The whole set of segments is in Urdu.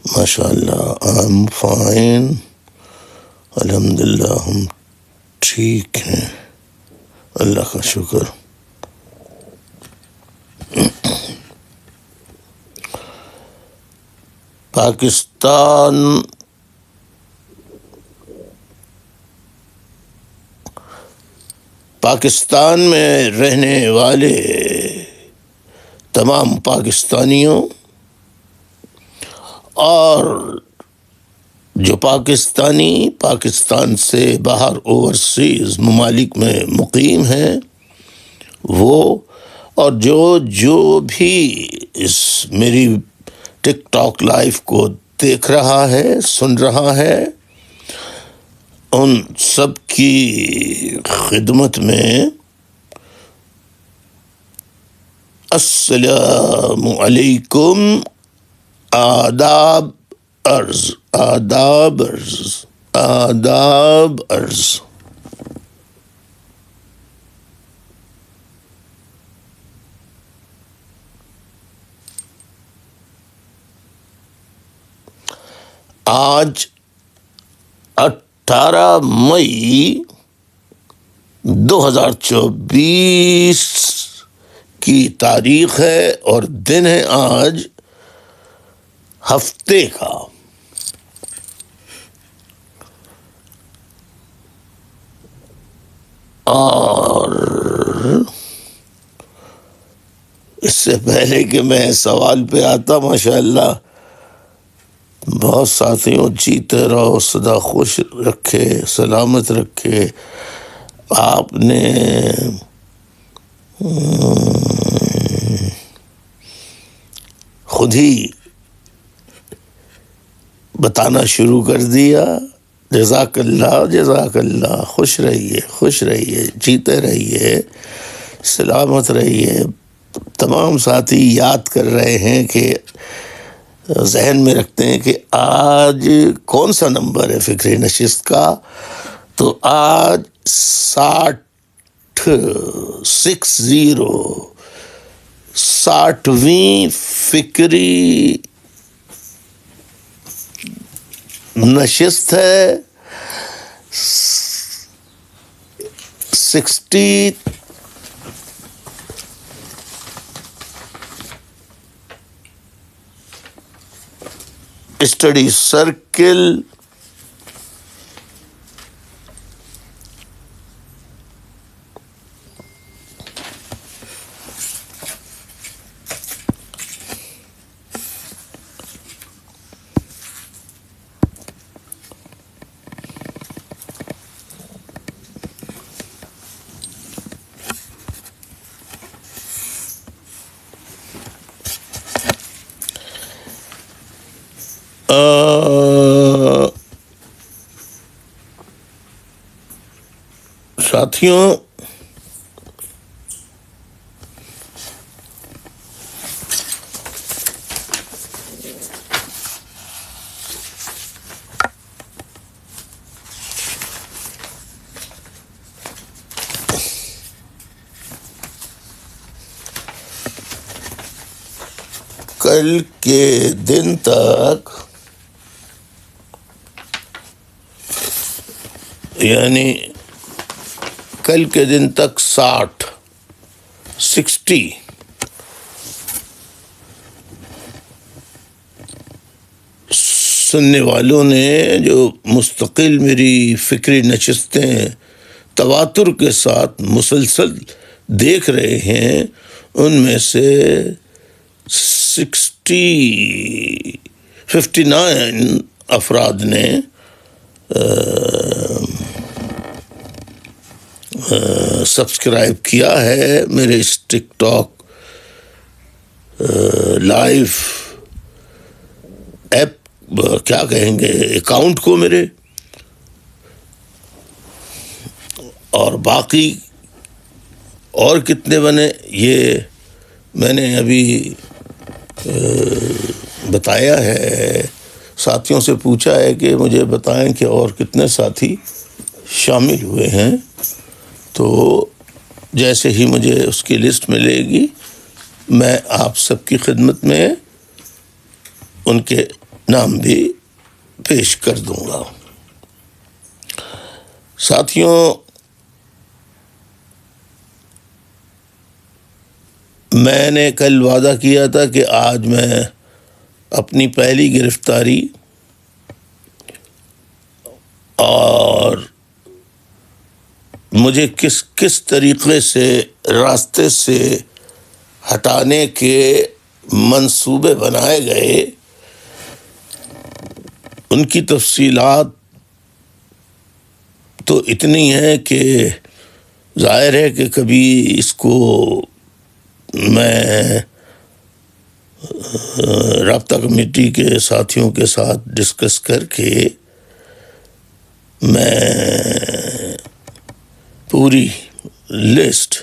ماشاء اللہ I'm fine، الحمد للہ ہم ٹھیک ہیں، اللہ کا شکر۔ پاکستان میں رہنے والے تمام پاکستانیوں اور جو پاکستان سے باہر اوورسیز ممالک میں مقیم ہیں وہ، اور جو بھی اس میری ٹک ٹاک لائف کو دیکھ رہا ہے، سن رہا ہے، ان سب کی خدمت میں السلام علیکم، آداب عرض۔ آج 18 مئی 2024 کی تاریخ ہے اور دن ہے آج ہفتے کا۔ اور اس سے پہلے کہ میں سوال پہ آتا، ماشاءاللہ بہت ساتھیوں، جیتے رہو، سدا خوش رکھے، سلامت رکھے۔ آپ نے خود ہی بتانا شروع کر دیا، جزاک اللہ، خوش رہیے، جیتے رہیے، سلامت رہیے۔ تمام ساتھی یاد کر رہے ہیں کہ ذہن میں رکھتے ہیں کہ آج کون سا نمبر ہے فکری نشست کا، تو آج 60ویں فکری نشست ہے۔ 60 اسٹڈی سرکل ساتھیوں، کل کے دن تک، یعنی کل کے دن تک 60 سننے والوں نے جو مستقل میری فکری نشستیں تواتر کے ساتھ مسلسل دیکھ رہے ہیں، ان میں سے 59 افراد نے سبسکرائب کیا ہے میرے اس ٹک ٹاک لائیو ایپ، کیا کہیں گے، اکاؤنٹ کو میرے، اور باقی اور کتنے بنے یہ میں نے ابھی بتایا ہے، ساتھیوں سے پوچھا ہے کہ مجھے بتائیں کہ اور کتنے ساتھی شامل ہوئے ہیں، تو جیسے ہی مجھے اس کی لسٹ ملے گی میں آپ سب کی خدمت میں ان کے نام بھی پیش کر دوں گا۔ ساتھیوں، میں نے کل وعدہ کیا تھا کہ آج میں اپنی پہلی گرفتاری اور مجھے کس کس طریقے سے راستے سے ہٹانے کے منصوبے بنائے گئے، ان کی تفصیلات تو اتنی ہیں کہ ظاہر ہے کہ کبھی اس کو میں رابطہ کمیٹی کے ساتھیوں کے ساتھ ڈسکس کر کے میں پوری لسٹ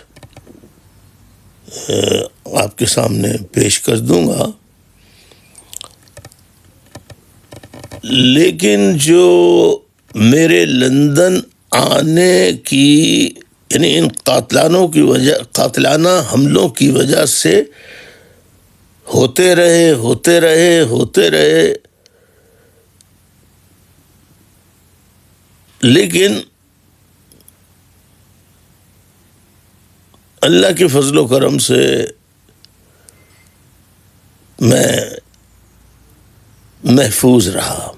آپ کے سامنے پیش کر دوں گا۔ لیکن جو میرے لندن آنے کی، یعنی ان قاتلانہ حملوں کی وجہ سے ہوتے رہے، لیکن اللہ کے فضل و کرم سے میں محفوظ رہا۔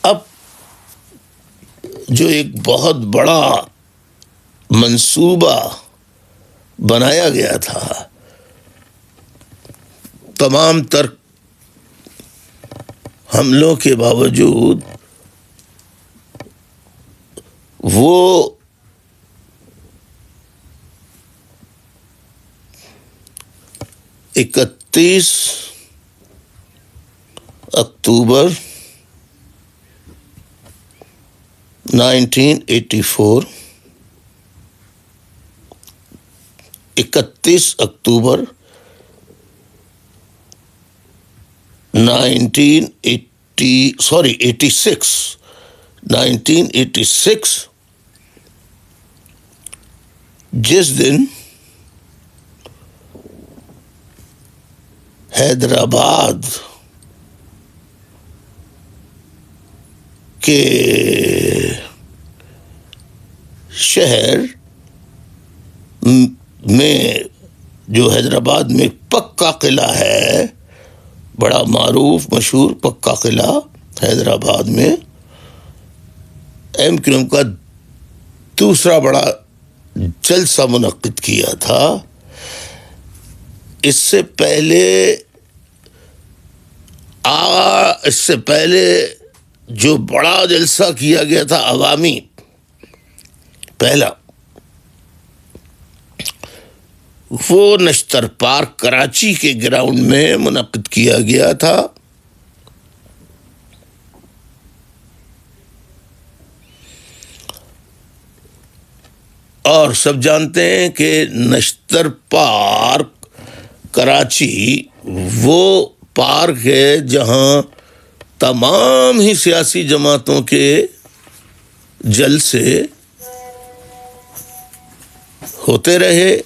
اب جو ایک بہت بڑا منصوبہ بنایا گیا تھا، تمام تر حملوں کے باوجود وہ 31 اکتوبر 1984 31 اکتوبر 1986 جس دن حیدرآباد کے شہر میں، جو حیدرآباد میں پکا قلعہ ہے، بڑا معروف مشہور پکا قلعہ حیدرآباد میں، MQM کا دوسرا بڑا جلسہ منعقد کیا تھا۔ اس سے پہلے جو بڑا جلسہ کیا گیا تھا عوامی، پہلا، وہ نشتر پارک کراچی کے گراؤنڈ میں منعقد کیا گیا تھا۔ اور سب جانتے ہیں کہ نشتر پارک کراچی وہ پارک ہے جہاں تمام ہی سیاسی جماعتوں کے جلسے ہوتے رہے،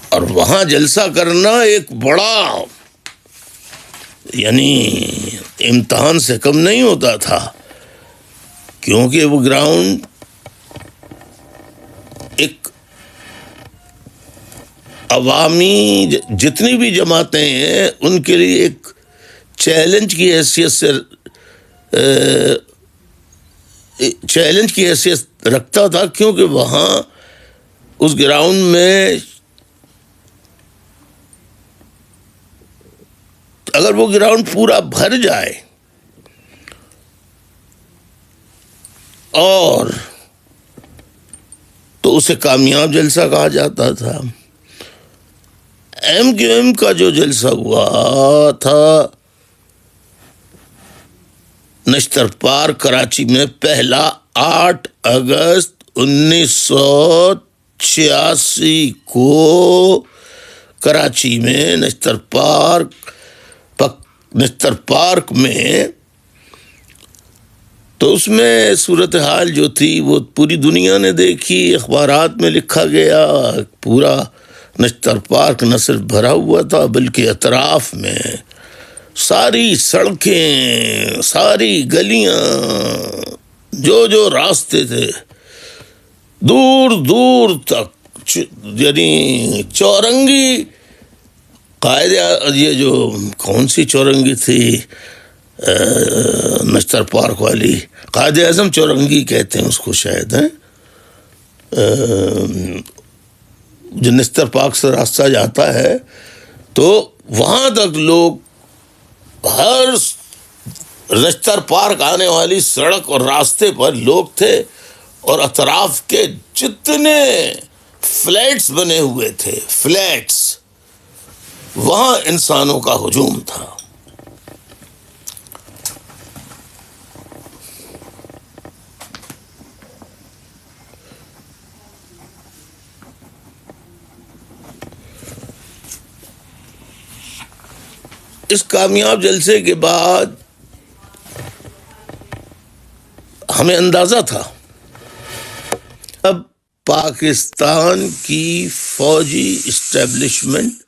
اور وہاں جلسہ کرنا ایک بڑا، یعنی امتحان سے کم نہیں ہوتا تھا، کیونکہ وہ گراؤنڈ ایک عوامی جتنی بھی جماعتیں ہیں ان کے لیے ایک چیلنج کی حیثیت رکھتا تھا، کیونکہ وہاں اس گراؤنڈ میں اگر وہ گراؤنڈ پورا بھر جائے اور تو اسے کامیاب جلسہ کہا جاتا تھا۔ MQM کا جو جلسہ ہوا تھا نشتر پارک کراچی میں، پہلا 8 اگست 1986 کو کراچی میں نشتر پارک میں تو اس میں صورتحال جو تھی وہ پوری دنیا نے دیکھی، اخبارات میں لکھا گیا، پورا نشتر پارک نہ صرف بھرا ہوا تھا بلکہ اطراف میں ساری سڑکیں، ساری گلیاں، جو راستے تھے دور دور تک، یعنی چورنگی یہ جو کون سی چورنگی تھی نشتر پارک والی، قائد اعظم چورنگی کہتے ہیں اس کو شاید، جو نشتر پارک سے راستہ جاتا ہے، تو وہاں تک لوگ، ہر نشتر پارک آنے والی سڑک اور راستے پر لوگ تھے، اور اطراف کے جتنے فلیٹس بنے ہوئے تھے، فلیٹس، وہاں انسانوں کا ہجوم تھا۔ اس کامیاب جلسے کے بعد ہمیں اندازہ تھا اب پاکستان کی فوجی اسٹیبلشمنٹ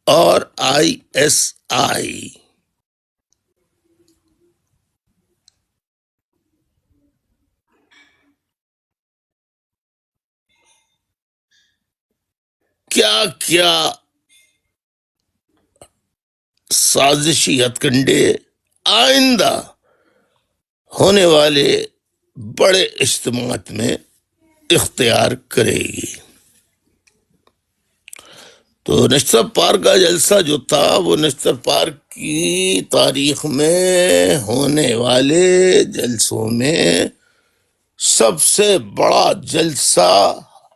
اور ISI کیا کیا سازشی ہتھ کنڈے آئندہ ہونے والے بڑے اجتماعات میں اختیار کرے گی۔ تو نشتر پارک کا جلسہ جو تھا وہ نشتر پارک کی تاریخ میں ہونے والے جلسوں میں سب سے بڑا جلسہ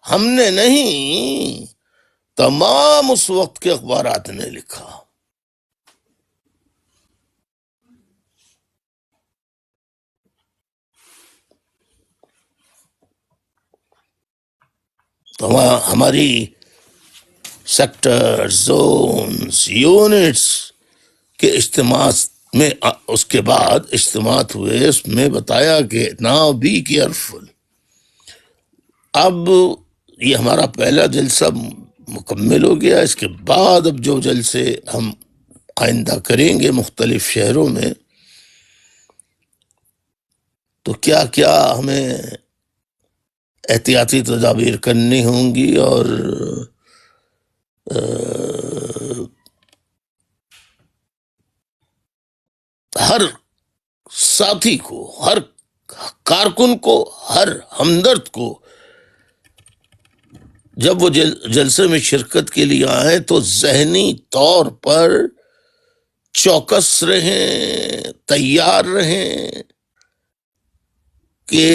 ہم نے نہیں، تمام اس وقت کے اخبارات نے لکھا۔ تو ہماری سیکٹر، زونز، یونٹس کے اجتماعات میں، اس کے بعد اجتماعات ہوئے، اس میں بتایا کہ ناؤ بی کیئرفل۔ اب یہ ہمارا پہلا جلسہ مکمل ہو گیا، اس کے بعد اب جو جلسے ہم آئندہ کریں گے مختلف شہروں میں، تو کیا کیا ہمیں احتیاطی تدابیر کرنی ہوں گی، اور ہر ساتھی کو، ہر کارکن کو، ہر ہمدرد کو جب وہ جلسے میں شرکت کے لیے آئیں تو ذہنی طور پر چوکس رہیں، تیار رہیں کہ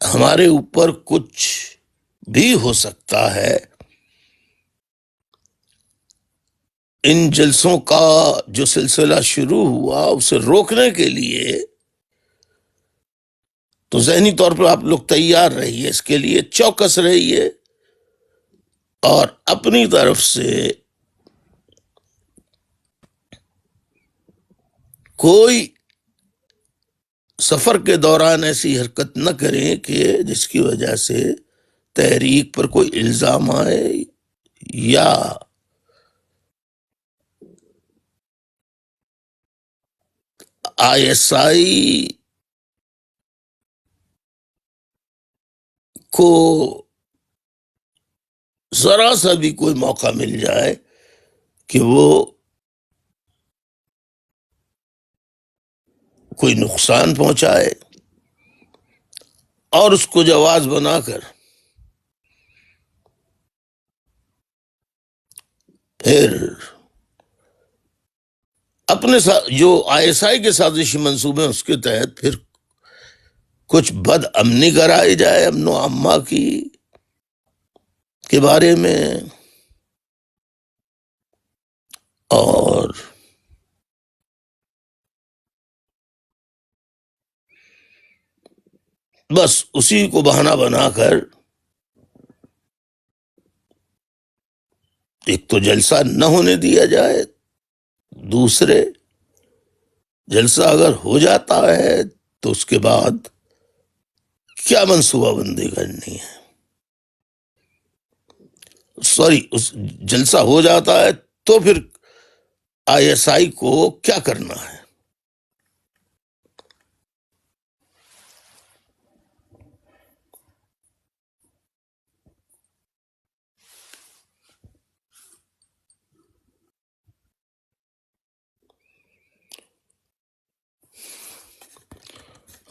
ہمارے اوپر کچھ بھی ہو سکتا ہے۔ ان جلسوں کا جو سلسلہ شروع ہوا اسے روکنے کے لیے تو ذہنی طور پر آپ لوگ تیار رہیے، اس کے لیے چوکس رہیے، اور اپنی طرف سے کوئی سفر کے دوران ایسی حرکت نہ کریں کہ جس کی وجہ سے تحریک پر کوئی الزام آئے یا ISI کو ذرا سا بھی کوئی موقع مل جائے کہ وہ کوئی نقصان پہنچائے، اور اس کو جواز بنا کر پھر اپنے جو ISI کے سازشی منصوبے ہیں اس کے تحت پھر کچھ بد امنی کرائی جائے، امن و اما کے بارے میں، اور بس اسی کو بہانہ بنا کر ایک تو جلسہ نہ ہونے دیا جائے، دوسرے جلسہ اگر ہو جاتا ہے تو اس کے بعد کیا منصوبہ بندی کرنی ہے؟ سوری، اس جلسہ ہو جاتا ہے تو پھر آئی ایس آئی کو کیا کرنا ہے؟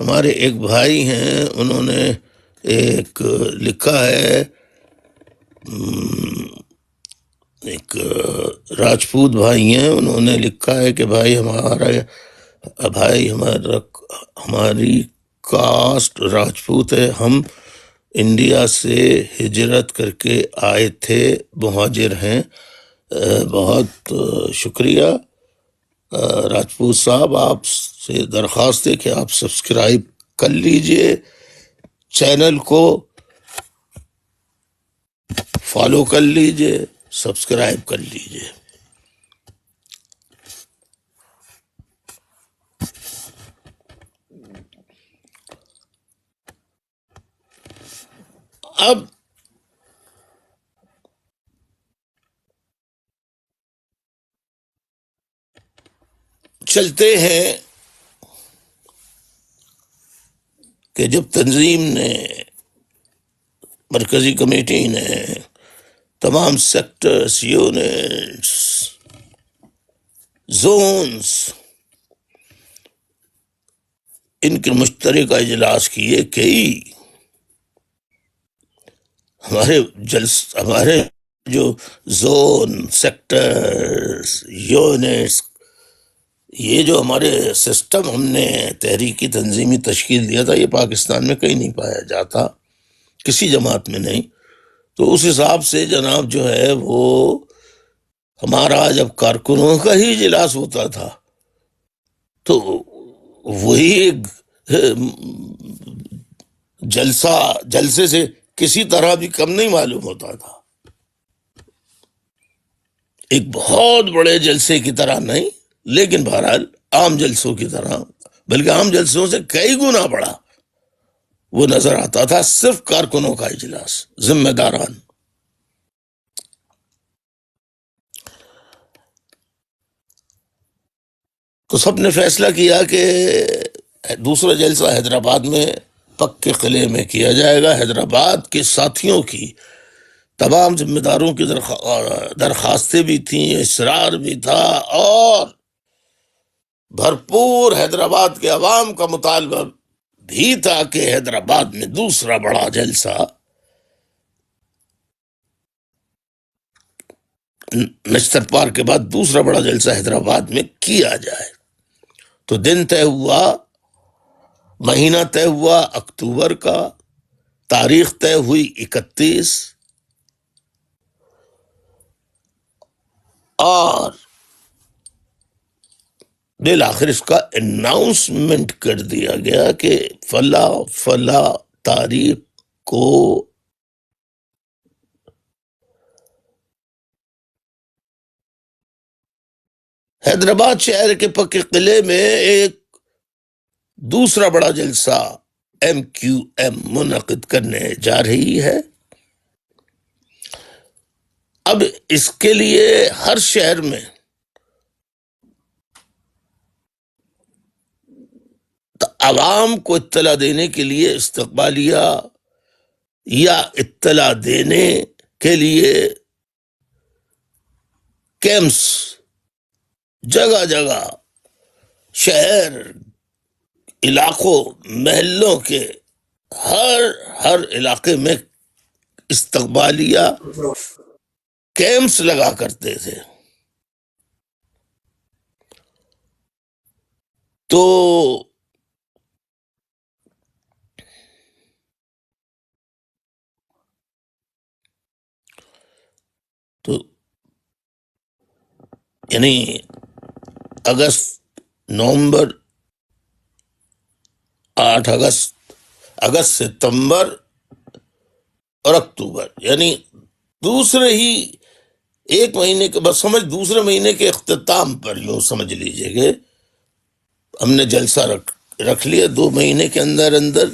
ہمارے ایک بھائی ہیں، انہوں نے ایک لکھا ہے، ایک راجپوت بھائی ہیں، انہوں نے لکھا ہے کہ بھائی ہماری کاسٹ راجپوت ہے، ہم انڈیا سے ہجرت کر کے آئے تھے، مہاجر ہیں۔ بہت شکریہ راجپوت صاحب، آپ سے درخواست ہے کہ آپ سبسکرائب کر لیجئے، چینل کو فالو کر لیجئے، سبسکرائب کر لیجئے۔ اب چلتے ہیں کہ جب تنظیم نے، مرکزی کمیٹی نے، تمام سیکٹرز، یونٹس، زونز، ان کے مشترکہ اجلاس کیے، کئی ہمارے جو زون، سیکٹرز، یونٹس، یہ جو ہمارے سسٹم ہم نے تحریکی تنظیمی تشکیل دیا تھا، یہ پاکستان میں کہیں نہیں پایا جاتا، کسی جماعت میں نہیں۔ تو اس حساب سے جناب جو ہے وہ ہمارا جب کارکنوں کا ہی اجلاس ہوتا تھا تو وہی ایک جلسے سے کسی طرح بھی کم نہیں معلوم ہوتا تھا، ایک بہت بڑے جلسے کی طرح نہیں، لیکن بہرحال عام جلسوں کی طرح، بلکہ عام جلسوں سے کئی گنا بڑا وہ نظر آتا تھا، صرف کارکنوں کا اجلاس، ذمہ داران۔ تو سب نے فیصلہ کیا کہ دوسرا جلسہ حیدرآباد میں پکے قلعے میں کیا جائے گا۔ حیدرآباد کے ساتھیوں کی، تمام ذمہ داروں کی درخواستیں بھی تھیں، اصرار بھی تھا، اور بھرپور حیدرآباد کے عوام کا مطالبہ بھی تھا کہ حیدرآباد میں دوسرا بڑا جلسہ، نشتر پارک کے بعد دوسرا بڑا جلسہ حیدرآباد میں کیا جائے۔ تو دن طے ہوا، مہینہ طے ہوا اکتوبر کا، تاریخ طے ہوئی 31، اور بالآخر اس کا اناؤنسمنٹ کر دیا گیا کہ فلاں فلاں تاریخ کو حیدرآباد شہر کے پکے قلعے میں ایک دوسرا بڑا جلسہ MQM منعقد کرنے جا رہی ہے۔ اب اس کے لیے ہر شہر میں عوام کو اطلاع دینے کے لیے استقبالیہ یا اطلاع دینے کے لیے کیمپس جگہ جگہ، شہر، علاقوں، محلوں کے ہر علاقے میں استقبالیہ کیمپس لگا کرتے تھے۔ تو یعنی اگست، نومبر، 8 اگست، ستمبر اور اکتوبر، یعنی دوسرے ہی ایک مہینے کے بس، دوسرے مہینے کے اختتام پر یوں سمجھ لیجئے گے ہم نے جلسہ رکھ لیا 2 مہینے کے اندر اندر،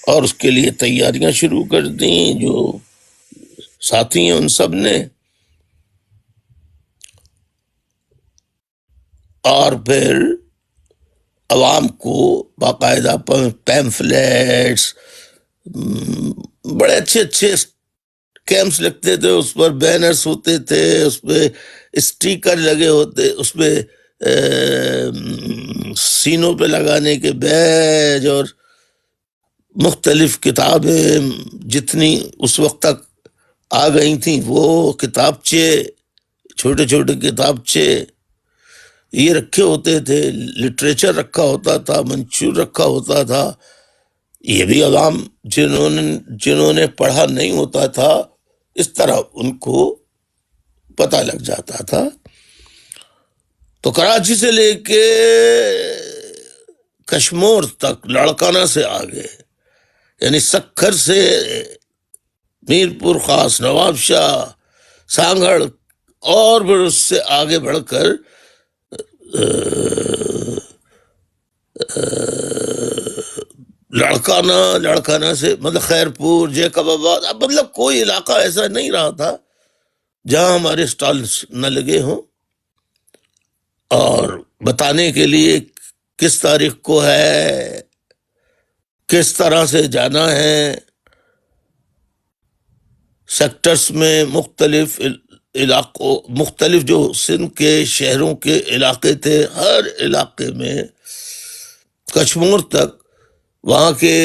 اور اس کے لیے تیاریاں شروع کر دیں جو ساتھی ہیں ان سب نے، اور پھر عوام کو باقاعدہ پیمفلیٹس، بڑے اچھے اچھے کیمپس لگتے تھے، اس پر بینرز ہوتے تھے، اس پہ اسٹیکر لگے ہوتے، اس پہ سینوں پہ لگانے کے بیج، اور مختلف کتابیں جتنی اس وقت تک آ گئی تھیں وہ کتابچے، چھوٹے چھوٹے کتابچے یہ رکھے ہوتے تھے، لٹریچر رکھا ہوتا تھا، منشور رکھا ہوتا تھا۔ یہ بھی عوام جنہوں نے پڑھا نہیں ہوتا تھا اس طرح ان کو پتہ لگ جاتا تھا۔ تو کراچی سے لے کے کشمور تک، لاڑکانہ سے آگے، یعنی سکھر سے میرپور خاص، نواب شاہ، سانگھڑ، اور پھر اس سے آگے بڑھ کر لاڑکانہ سے مطلب خیرپور، جیکب آباد، اب مطلب کوئی علاقہ ایسا نہیں رہا تھا جہاں ہمارے سٹالز نہ لگے ہوں، اور بتانے کے لیے کس تاریخ کو ہے، کس طرح سے جانا ہے، سیکٹرز میں مختلف علاقوں، مختلف جو سندھ کے شہروں کے علاقے تھے، ہر علاقے میں کشمور تک وہاں کے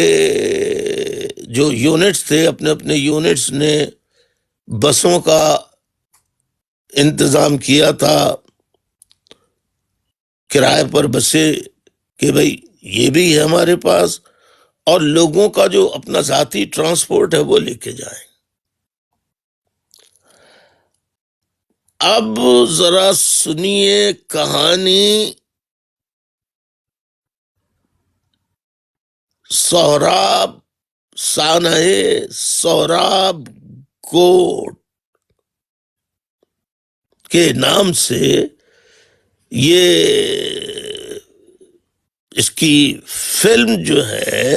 جو یونٹس تھے، اپنے اپنے یونٹس نے بسوں کا انتظام کیا تھا، کرائے پر بسیں، کہ بھئی یہ بھی ہے ہمارے پاس، اور لوگوں کا جو اپنا ذاتی ٹرانسپورٹ ہے وہ لے کے جائیں۔ اب ذرا سنیے کہانی سہراب، سانحہ سہراب کوٹ کے نام سے یہ اس کی فلم جو ہے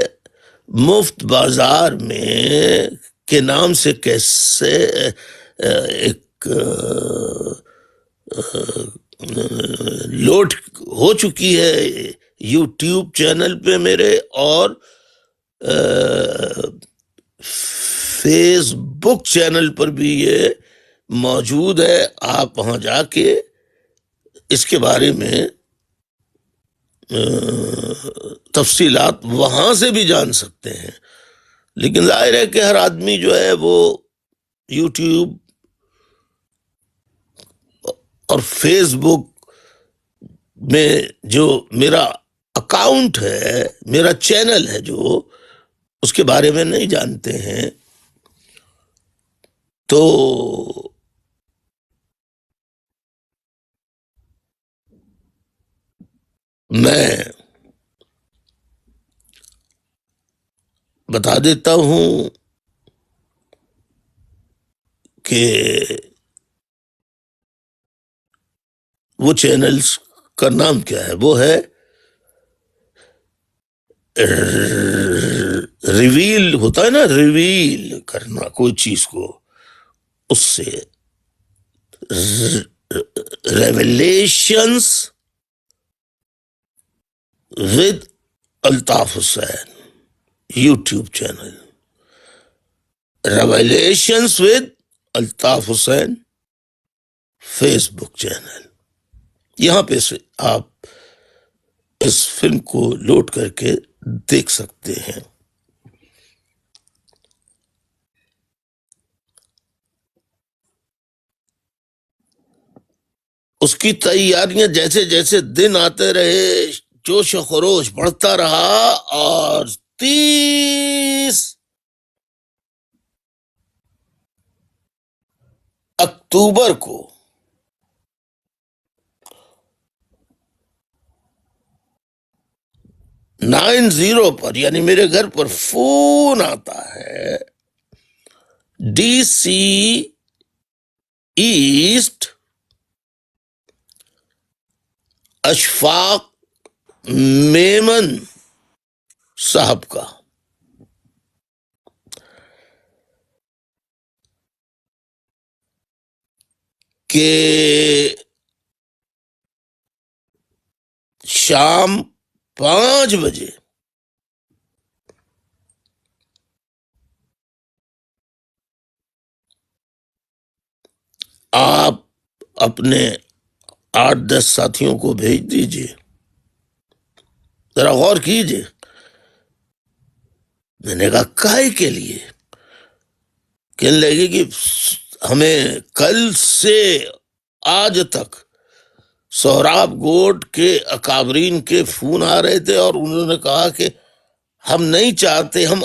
مفت بازار میں کے نام سے کیسے ایک لوڈ ہو چکی ہے یوٹیوب چینل پہ میرے، اور فیس بک چینل پر بھی یہ موجود ہے۔ آپ وہاں جا کے اس کے بارے میں تفصیلات وہاں سے بھی جان سکتے ہیں، لیکن ظاہر ہے کہ ہر آدمی جو ہے وہ یوٹیوب اور فیس بک میں جو میرا اکاؤنٹ ہے، میرا چینل ہے، جو اس کے بارے میں نہیں جانتے ہیں۔ تو میں بتا دیتا ہوں کہ وہ چینلز کا نام کیا ہے۔ وہ ہے ریویل، ہوتا ہے نا ریویل کرنا کوئی چیز کو، اس سے revelations with Altaf Hussain YouTube channel, revelations with Altaf Hussain Facebook channel, یہاں پہ سے آپ اس فلم کو لوڈ کر کے دیکھ سکتے ہیں۔ اس کی تیاریاں جیسے جیسے دن آتے رہے، جوش و خروش بڑھتا رہا، اور 30 اکتوبر کو 90 پر، یعنی میرے گھر پر فون آتا ہے، D C east Ashfaq Memon صاحب کا کہ شام 5 بجے آپ اپنے 8-10 ساتھیوں کو بھیج دیجئے. ذرا غور کیجئے. میں نے کہا کائے کے لیے؟ کہنے لگے کہ ہمیں کل سے آج تک سہراب گوٹ کے اکابرین کے فون آ رہے تھے اور انہوں نے کہا کہ ہم نہیں چاہتے، ہم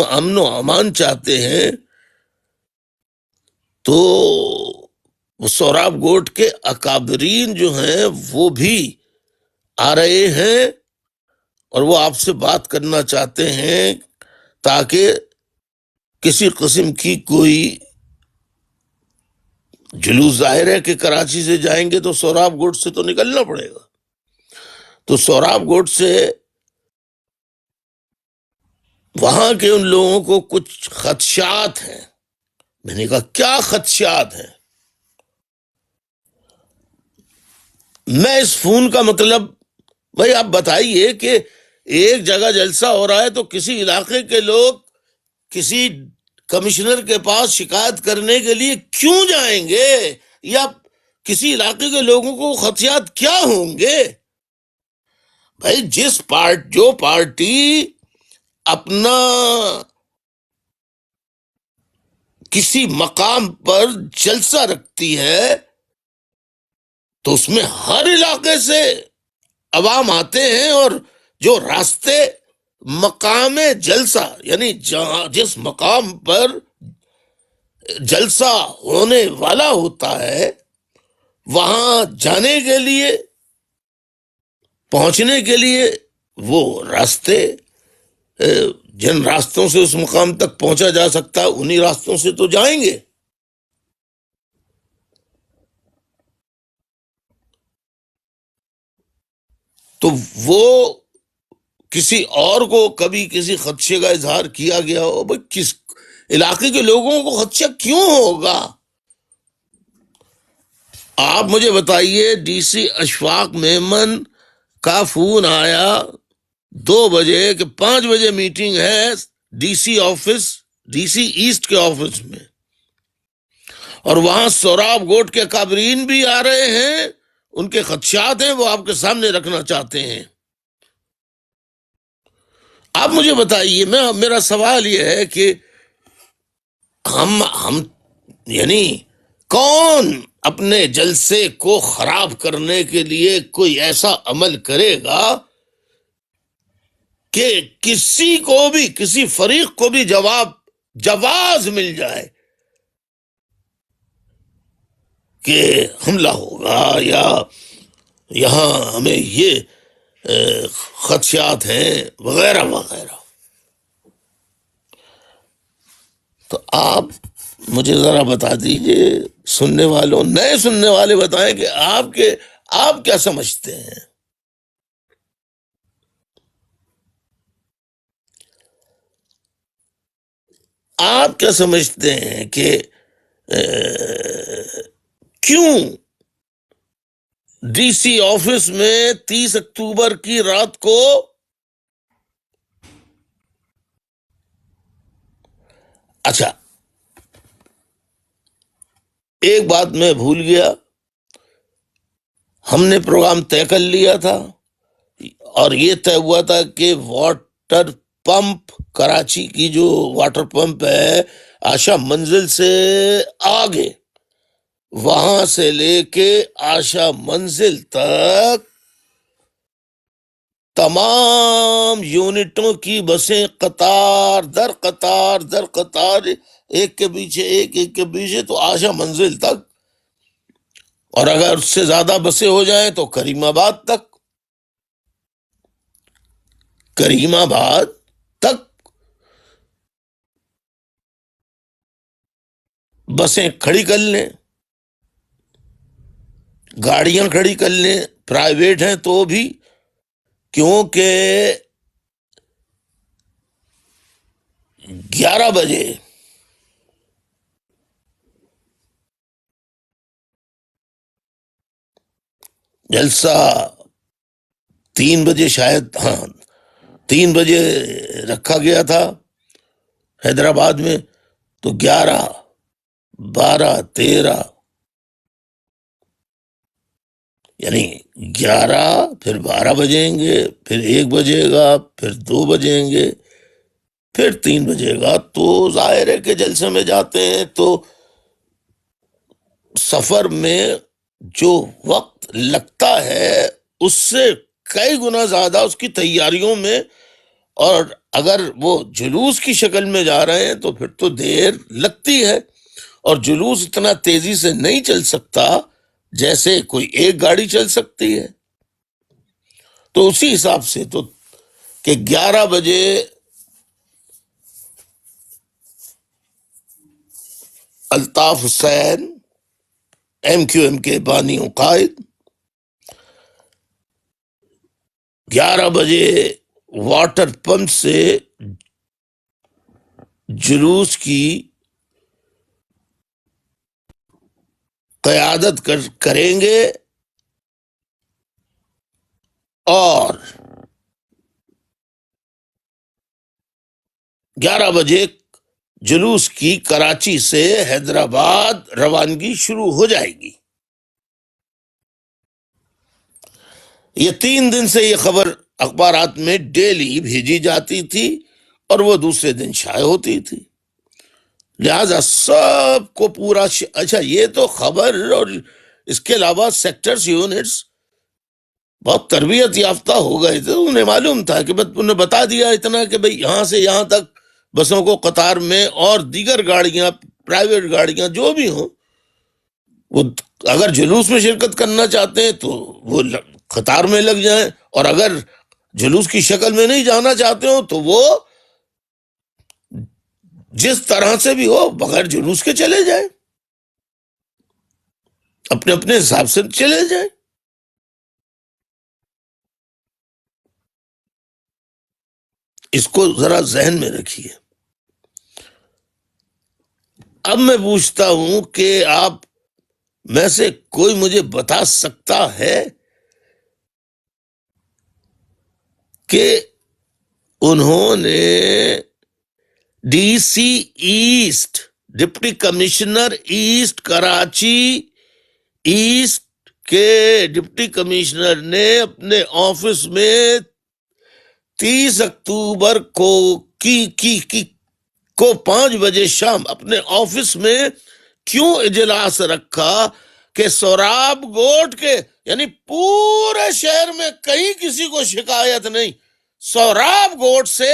امن و امان چاہتے ہیں. تو سہراب گوٹ کے اکابرین جو ہیں وہ بھی آ رہے ہیں اور وہ آپ سے بات کرنا چاہتے ہیں تاکہ کسی قسم کی کوئی جلوس، ظاہر ہے کہ کراچی سے جائیں گے تو سہراب گوٹ سے تو نکلنا پڑے گا. تو سہراب گوٹ سے وہاں کے ان لوگوں کو کچھ خدشات ہیں. میں نے کہا کیا خدشات ہیں؟ میں اس فون کا مطلب، بھائی آپ بتائیے کہ ایک جگہ جلسہ ہو رہا ہے تو کسی علاقے کے لوگ کسی کمشنر کے پاس شکایت کرنے کے لیے کیوں جائیں گے؟ یا کسی علاقے کے لوگوں کو خدشات کیا ہوں گے؟ بھائی جو پارٹی اپنا کسی مقام پر جلسہ رکھتی ہے تو اس میں ہر علاقے سے عوام آتے ہیں، اور جو راستے مقام جلسہ یعنی جس مقام پر جلسہ ہونے والا ہوتا ہے وہاں جانے کے لیے، پہنچنے کے لیے وہ راستے، جن راستوں سے اس مقام تک پہنچا جا سکتا ہے انہی راستوں سے تو جائیں گے. تو وہ کسی اور کو کبھی کسی خدشے کا اظہار کیا گیا ہو، بھائی کس علاقے کے لوگوں کو خدشہ کیوں ہوگا؟ آپ مجھے بتائیے. ڈی سی اشفاق میمن کا فون آیا 2 بجے کہ 5 بجے میٹنگ ہے D C office, D C east کے آفس میں، اور وہاں سہراب گوٹ کے کابرین بھی آ رہے ہیں، ان کے خدشات ہیں وہ آپ کے سامنے رکھنا چاہتے ہیں. آپ مجھے بتائیے، میرا سوال یہ ہے کہ ہم یعنی کون اپنے جلسے کو خراب کرنے کے لیے کوئی ایسا عمل کرے گا کہ کسی کو بھی، کسی فریق کو بھی جواز مل جائے کہ حملہ ہوگا یا یہاں ہمیں یہ خدشات ہیں وغیرہ وغیرہ. تو آپ مجھے ذرا بتا دیجئے، سننے والوں، نئے سننے والے بتائیں کہ آپ کیا سمجھتے ہیں؟ آپ کیا سمجھتے ہیں کہ کیوں ڈی سی آفس میں 30 اکتوبر کی رات کو اچھا ایک بات میں بھول گیا، ہم نے پروگرام طے کر لیا تھا اور یہ طے ہوا تھا کہ واٹر پمپ، کراچی کی جو واٹر پمپ ہے آشا منزل سے آگے، وہاں سے لے کے آشا منزل تک تمام یونٹوں کی بسیں قطار در قطار در قطار، ایک کے پیچھے ایک کے پیچھے، تو آشا منزل تک، اور اگر اس سے زیادہ بسیں ہو جائیں تو کریم آباد تک. کریم آباد تک بسیں کھڑی کر لیں، گاڑیاں کھڑی کر لیں، پرائیویٹ ہیں تو بھی، کیونکہ 11 بجے جلسہ 3 بجے شاید، ہاں 3 بجے رکھا گیا تھا حیدرآباد میں، تو 11، 12، 13، یعنی 11 پھر 12 بجیں گے، پھر 1 بجے گا، پھر 2 بجیں گے، پھر 3 بجے گا، تو ظاہر ہے کہ جلسے میں جاتے ہیں تو سفر میں جو وقت لگتا ہے اس سے کئی گنا زیادہ اس کی تیاریوں میں، اور اگر وہ جلوس کی شکل میں جا رہے ہیں تو پھر تو دیر لگتی ہے، اور جلوس اتنا تیزی سے نہیں چل سکتا جیسے کوئی ایک گاڑی چل سکتی ہے. تو اسی حساب سے تو کہ 11 بجے Altaf Hussain M Q M کے بانی و قائد، 11 بجے واٹر پمپ سے جلوس کی قیادت کریں گے، اور 11 بجے جلوس کی کراچی سے حیدرآباد روانگی شروع ہو جائے گی. یہ 3 دن سے یہ خبر اخبارات میں ڈیلی بھیجی جاتی تھی اور وہ دوسرے دن شائع ہوتی تھی، لہذا سب کو پورا اچھا یہ تو خبر، اور اس کے علاوہ سیکٹرز یونٹس بہت تربیت یافتہ ہو گئے تھے، انہیں معلوم تھا کہ انہیں بتا دیا اتنا کہ بھئی یہاں سے یہاں تک بسوں کو قطار میں، اور دیگر گاڑیاں پرائیویٹ گاڑیاں جو بھی ہوں، وہ اگر جلوس میں شرکت کرنا چاہتے ہیں تو وہ قطار میں لگ جائیں، اور اگر جلوس کی شکل میں نہیں جانا چاہتے ہوں تو وہ جس طرح سے بھی ہو بغیر جلوس کے چلے جائیں، اپنے اپنے حساب سے چلے جائیں. اس کو ذرا ذہن میں رکھیے. اب میں پوچھتا ہوں کہ آپ میں سے کوئی مجھے بتا سکتا ہے کہ انہوں نے D C east, deputy commissioner east Karachi east کے ڈپٹی کمشنر نے اپنے آفس میں 30 اکتوبر کو 5 بجے شام اپنے آفس میں کیوں اجلاس رکھا کہ سوراب گوٹ کے، یعنی پورے شہر میں کہیں کسی کو شکایت نہیں، سوراب گوٹ سے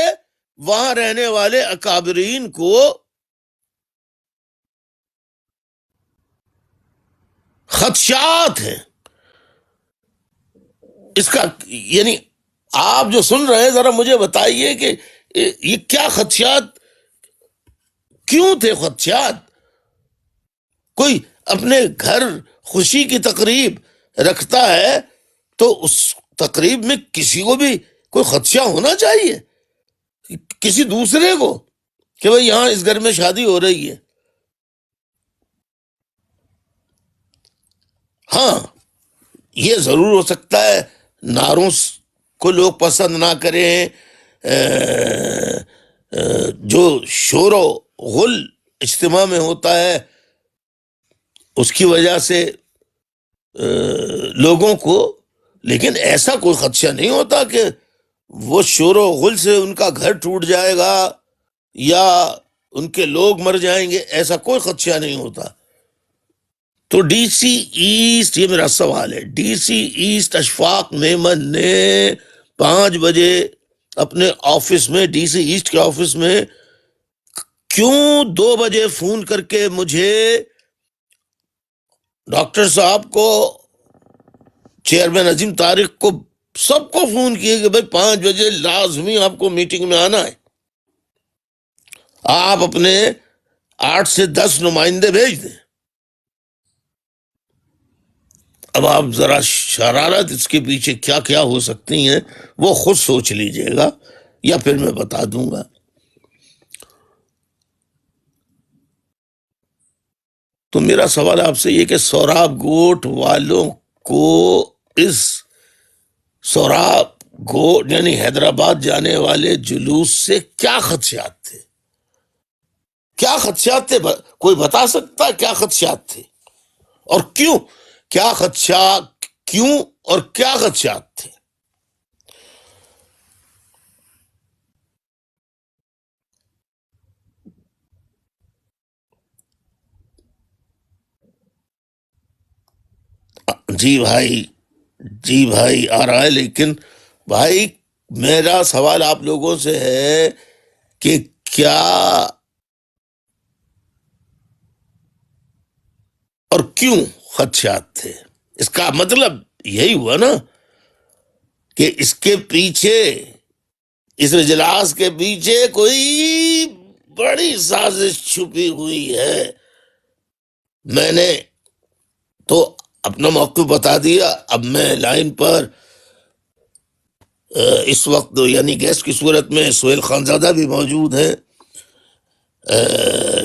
وہاں رہنے والے اکابرین کو خدشات ہیں. اس کا یعنی آپ جو سن رہے ہیں ذرا مجھے بتائیے کہ یہ کیا خدشات، کیوں تھے خدشات؟ کوئی اپنے گھر خوشی کی تقریب رکھتا ہے تو اس تقریب میں کسی کو بھی کوئی خدشہ ہونا چاہیے، کسی دوسرے کو، کہ بھئی یہاں اس گھر میں شادی ہو رہی ہے. ہاں یہ ضرور ہو سکتا ہے نعروں کو لوگ پسند نہ کریں، جو شور و غل اجتماع میں ہوتا ہے اس کی وجہ سے لوگوں کو، لیکن ایسا کوئی خدشہ نہیں ہوتا کہ وہ شور و غل سے ان کا گھر ٹوٹ جائے گا یا ان کے لوگ مر جائیں گے، ایسا کوئی خدشہ نہیں ہوتا. تو ڈی سی ایسٹ، یہ میرا سوال ہے، D C east Ashfaq Memon نے 5 بجے اپنے آفس میں، ڈی سی ایسٹ کے آفس میں کیوں 2 بجے فون کر کے مجھے، ڈاکٹر صاحب کو، چیئرمین عظیم طارق کو، سب کو فون کیے کہ بھائی 5 بجے لازمی آپ کو میٹنگ میں آنا ہے، آپ اپنے 8 سے 10 نمائندے بھیج دیں. اب آپ ذرا شرارت اس کے پیچھے کیا کیا ہو سکتی ہیں وہ خود سوچ لیجئے گا، یا پھر میں بتا دوں گا۔ تو میرا سوال آپ سے یہ کہ سوراب گوٹ والوں کو اس سوراب گوٹ یعنی حیدرآباد جانے والے جلوس سے کیا خدشات تھے؟ کیا خدشات تھے؟ کوئی بتا سکتا ہے کیا خدشات تھے اور کیوں؟ کیا خدشات کیوں اور کیا خدشات تھے؟ جی بھائی آ رہا ہے، لیکن بھائی میرا سوال آپ لوگوں سے ہے کہ کیا اور کیوں خدشات تھے؟ اس کا مطلب یہی ہوا نا کہ اس کے پیچھے، اس اجلاس کے پیچھے کوئی بڑی سازش چھپی ہوئی ہے۔ میں نے تو اپنا موقف بتا دیا، اب میں لائن پر اس وقت یعنی گیسٹ کی صورت میں سہیل خانزادہ بھی موجود ہیں،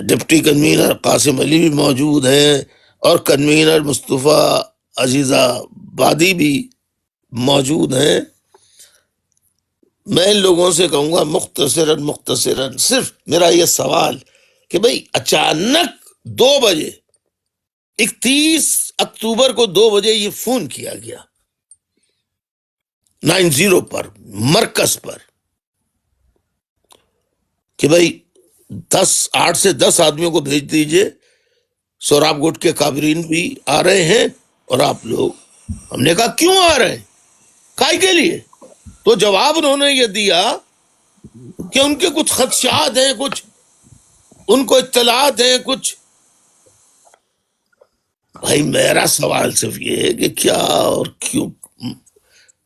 ڈپٹی کنوینر قاسم علی بھی موجود ہیں، اور کنوینر مصطفیٰ عزیزہ بادی بھی موجود ہیں۔ میں ان لوگوں سے کہوں گا مختصراً صرف میرا یہ سوال کہ بھئی اچانک 2 بجے 31 اکتوبر کو 2 بجے یہ فون کیا گیا 90 پر مرکز پر کہ بھئی 8 سے 10 آدمیوں کو بھیج دیجئے، سوراب گوٹ کے کابرین بھی آ رہے ہیں اور آپ لوگ۔ ہم نے کہا کیوں آ رہے ہیں، کائی کے لیے؟ تو جواب انہوں نے یہ دیا کہ ان کے کچھ خدشات ہیں، کچھ ان کو اطلاعات ہیں کچھ۔ بھائی میرا سوال صرف یہ ہے کہ کیا اور کیوں؟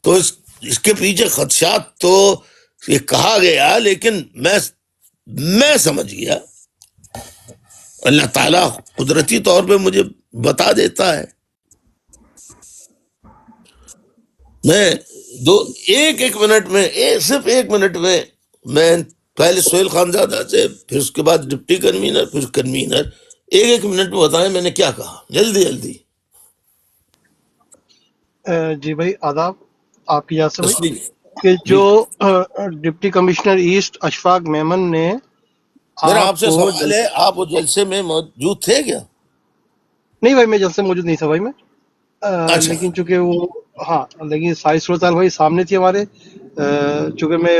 تو اس کے پیچھے خدشات تو یہ کہا گیا، لیکن میں سمجھ گیا، اللہ تعالیٰ قدرتی طور پہ مجھے بتا دیتا ہے۔ میں ایک منٹ میں صرف 1 منٹ میں پہلے سہیل خانزادہ سے، پھر اس کے بعد ڈپٹی کنوینر، پھر کنوینر، 1 منٹ میں بتائیں میں نے کیا کہا، جلدی۔ جی بھائی آداب، آپ کی اجازت سے بھائی تسلیم کہ جی۔ جو deputy commissioner east Ashfaq Memon نے میرا آپ آپ سے کو سوال ہے، آپ اس جلسے میں موجود تھے کیا؟ نہیں بھائی، میں جلسے موجود نہیں تھا بھائی، میں اچھا، لیکن چونکہ وہ ہاں، لیکن ساری صورتحال بھائی سامنے تھی ہمارے، چونکہ میں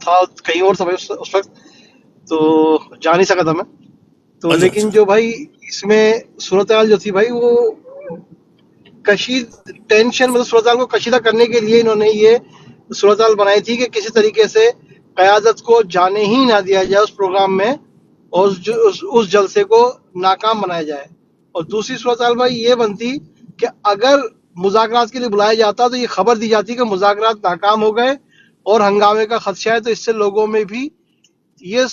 تھا کہیں اور تھا بھائی اس وقت، تو جا نہیں سکا تھا میں تو، اچھا۔ لیکن جو بھائی اس میں صورتحال جو تھی بھائی وہ ٹینشن، مطلب صورتحال کو کشیدہ کرنے کے لیے انہوں نے یہ صورتحال بنائی تھی کہ کسی طریقے سے قیادت کو جانے ہی نہ دیا جائے اس پروگرام میں، اور اس جلسے کو ناکام بنایا جائے۔ اور دوسری صورتحال بھائی یہ بنتی کہ اگر مذاکرات کے لیے بلایا جاتا تو یہ خبر دی جاتی کہ مذاکرات ناکام ہو گئے اور ہنگامے کا خدشہ ہے، تو اس سے لوگوں میں بھی یہ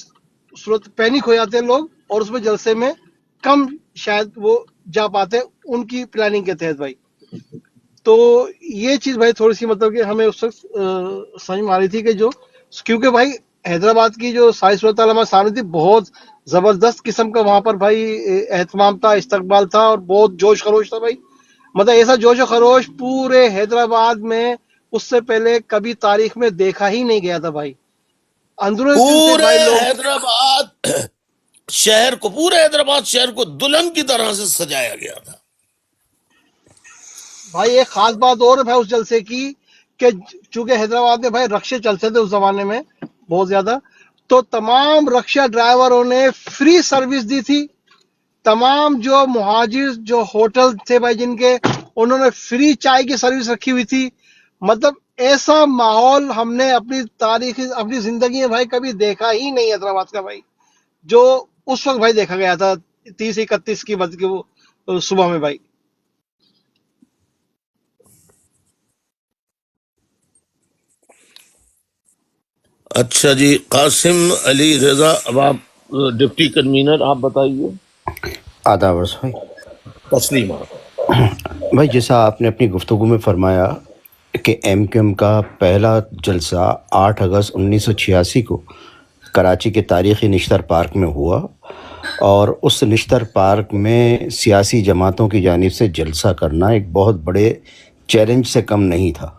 صورت پینک ہو جاتے ہیں لوگ، اور اس میں جلسے میں کم شاید وہ جا پاتے ان کی پلاننگ کے تحت بھائی۔ تو یہ چیز بھائی تھوڑی سی مطلب کہ ہمیں اس وقت سمجھ میں آ رہی تھی کہ جو، کیونکہ بھائی حیدرآباد کی جو ساری صورتحال ہمارے سامنے تھی، بہت زبردست قسم کا وہاں پر بھائی اہتمام تھا، استقبال تھا، اور بہت جوش خروش تھا بھائی، مطلب ایسا جوش و خروش پورے حیدرآباد میں اس سے پہلے کبھی تاریخ میں دیکھا ہی نہیں گیا تھا بھائی۔ اندرون دل سے پورے بھائی لوگ، حیدرآباد شہر کو دلہن کی طرح سے سجایا گیا تھا۔ بھائی ایک خاص بات اور ہے بھائی اس جلسے کی کہ چونکہ حیدرآباد میں بھائی رکشے چلتے تھے اس زمانے میں بہت زیادہ، تو تمام رکشہ ڈرائیوروں نے فری سروس دی تھی، تمام جو مہاجر جو ہوٹل تھے بھائی جن کے، انہوں نے فری چائے کی سروس رکھی ہوئی تھی۔ مطلب ایسا ماحول ہم نے اپنی تاریخ، اپنی زندگی میں بھائی کبھی دیکھا ہی نہیں حیدرآباد کا بھائی، جو اس وقت بھائی دیکھا گیا تھا 30-31 کی بج کے وہ صبح میں بھائی۔ اچھا جی، قاسم علی رضا، اب آپ ڈپٹی کنوینر، آپ بتائیے۔ آداب عرض بھائی، تسلیم آپ۔ بھائی جیسا آپ نے اپنی گفتگو میں فرمایا کہ ایم کیو ایم کا پہلا جلسہ 8 اگست 1986 کو کراچی کے تاریخی نشتر پارک میں ہوا، اور اس نشتر پارک میں سیاسی جماعتوں کی جانب سے جلسہ کرنا ایک بہت بڑے چیلنج سے کم نہیں تھا.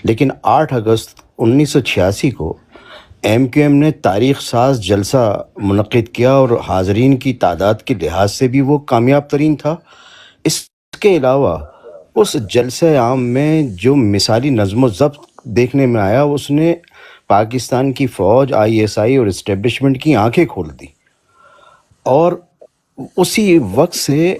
لیکن 8 اگست 1986 کو ایم کیو ایم نے تاریخ ساز جلسہ منعقد کیا، اور حاضرین کی تعداد کے لحاظ سے بھی وہ کامیاب ترین تھا. اس کے علاوہ اس جلسہ عام میں جو مثالی نظم و ضبط دیکھنے میں آیا، اس نے پاکستان کی فوج، آئی ایس آئی اور اسٹیبلشمنٹ کی آنکھیں کھول دی. اور اسی وقت سے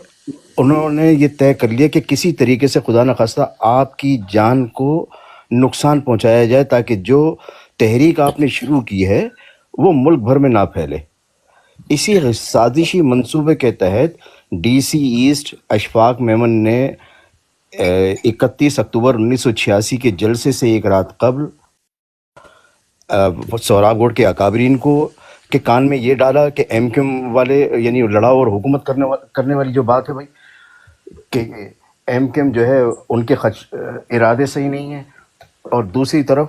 انہوں نے یہ طے کر لیا کہ کسی طریقے سے خدا نخواستہ آپ کی جان کو نقصان پہنچایا جائے، تاکہ جو تحریک آپ نے شروع کی ہے وہ ملک بھر میں نہ پھیلے. اسی سازشی منصوبے کے تحت D C east Ashfaq Memon نے 31 اکتوبر 1986 کے جلسے سے ایک رات قبل سہراب گوڑ کے اکابرین کو کے کان میں یہ ڈالا کہ ایم کیو ایم والے، یعنی لڑاؤ اور حکومت کرنے والی جو بات ہے بھائی، کہ ایم کیو ایم جو ہے ان کے ارادے صحیح نہیں ہیں. اور دوسری طرف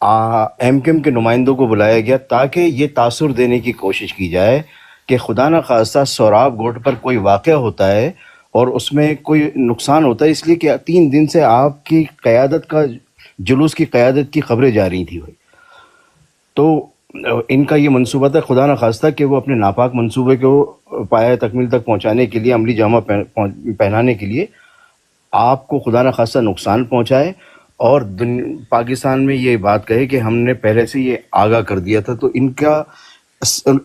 ایم کیو ایم کے نمائندوں کو بلایا گیا تاکہ یہ تاثر دینے کی کوشش کی جائے کہ خدا نہ خواستہ سہراب گوٹ پر کوئی واقعہ ہوتا ہے اور اس میں کوئی نقصان ہوتا ہے، اس لیے کہ 3 دن سے آپ کی قیادت کا جلوس کی قیادت کی خبریں جا رہی تھیں بھائی. تو ان کا یہ منصوبہ تھا خدا نہ خواستہ کہ وہ اپنے ناپاک منصوبے کو پایہ تکمیل تک پہنچانے کے لیے، عملی جامہ پہنانے کے لیے آپ کو خدا نہ خواستہ نقصان پہنچائے، اور پاکستان میں یہ بات کہے کہ ہم نے پہلے سے یہ آگاہ کر دیا تھا. تو ان کا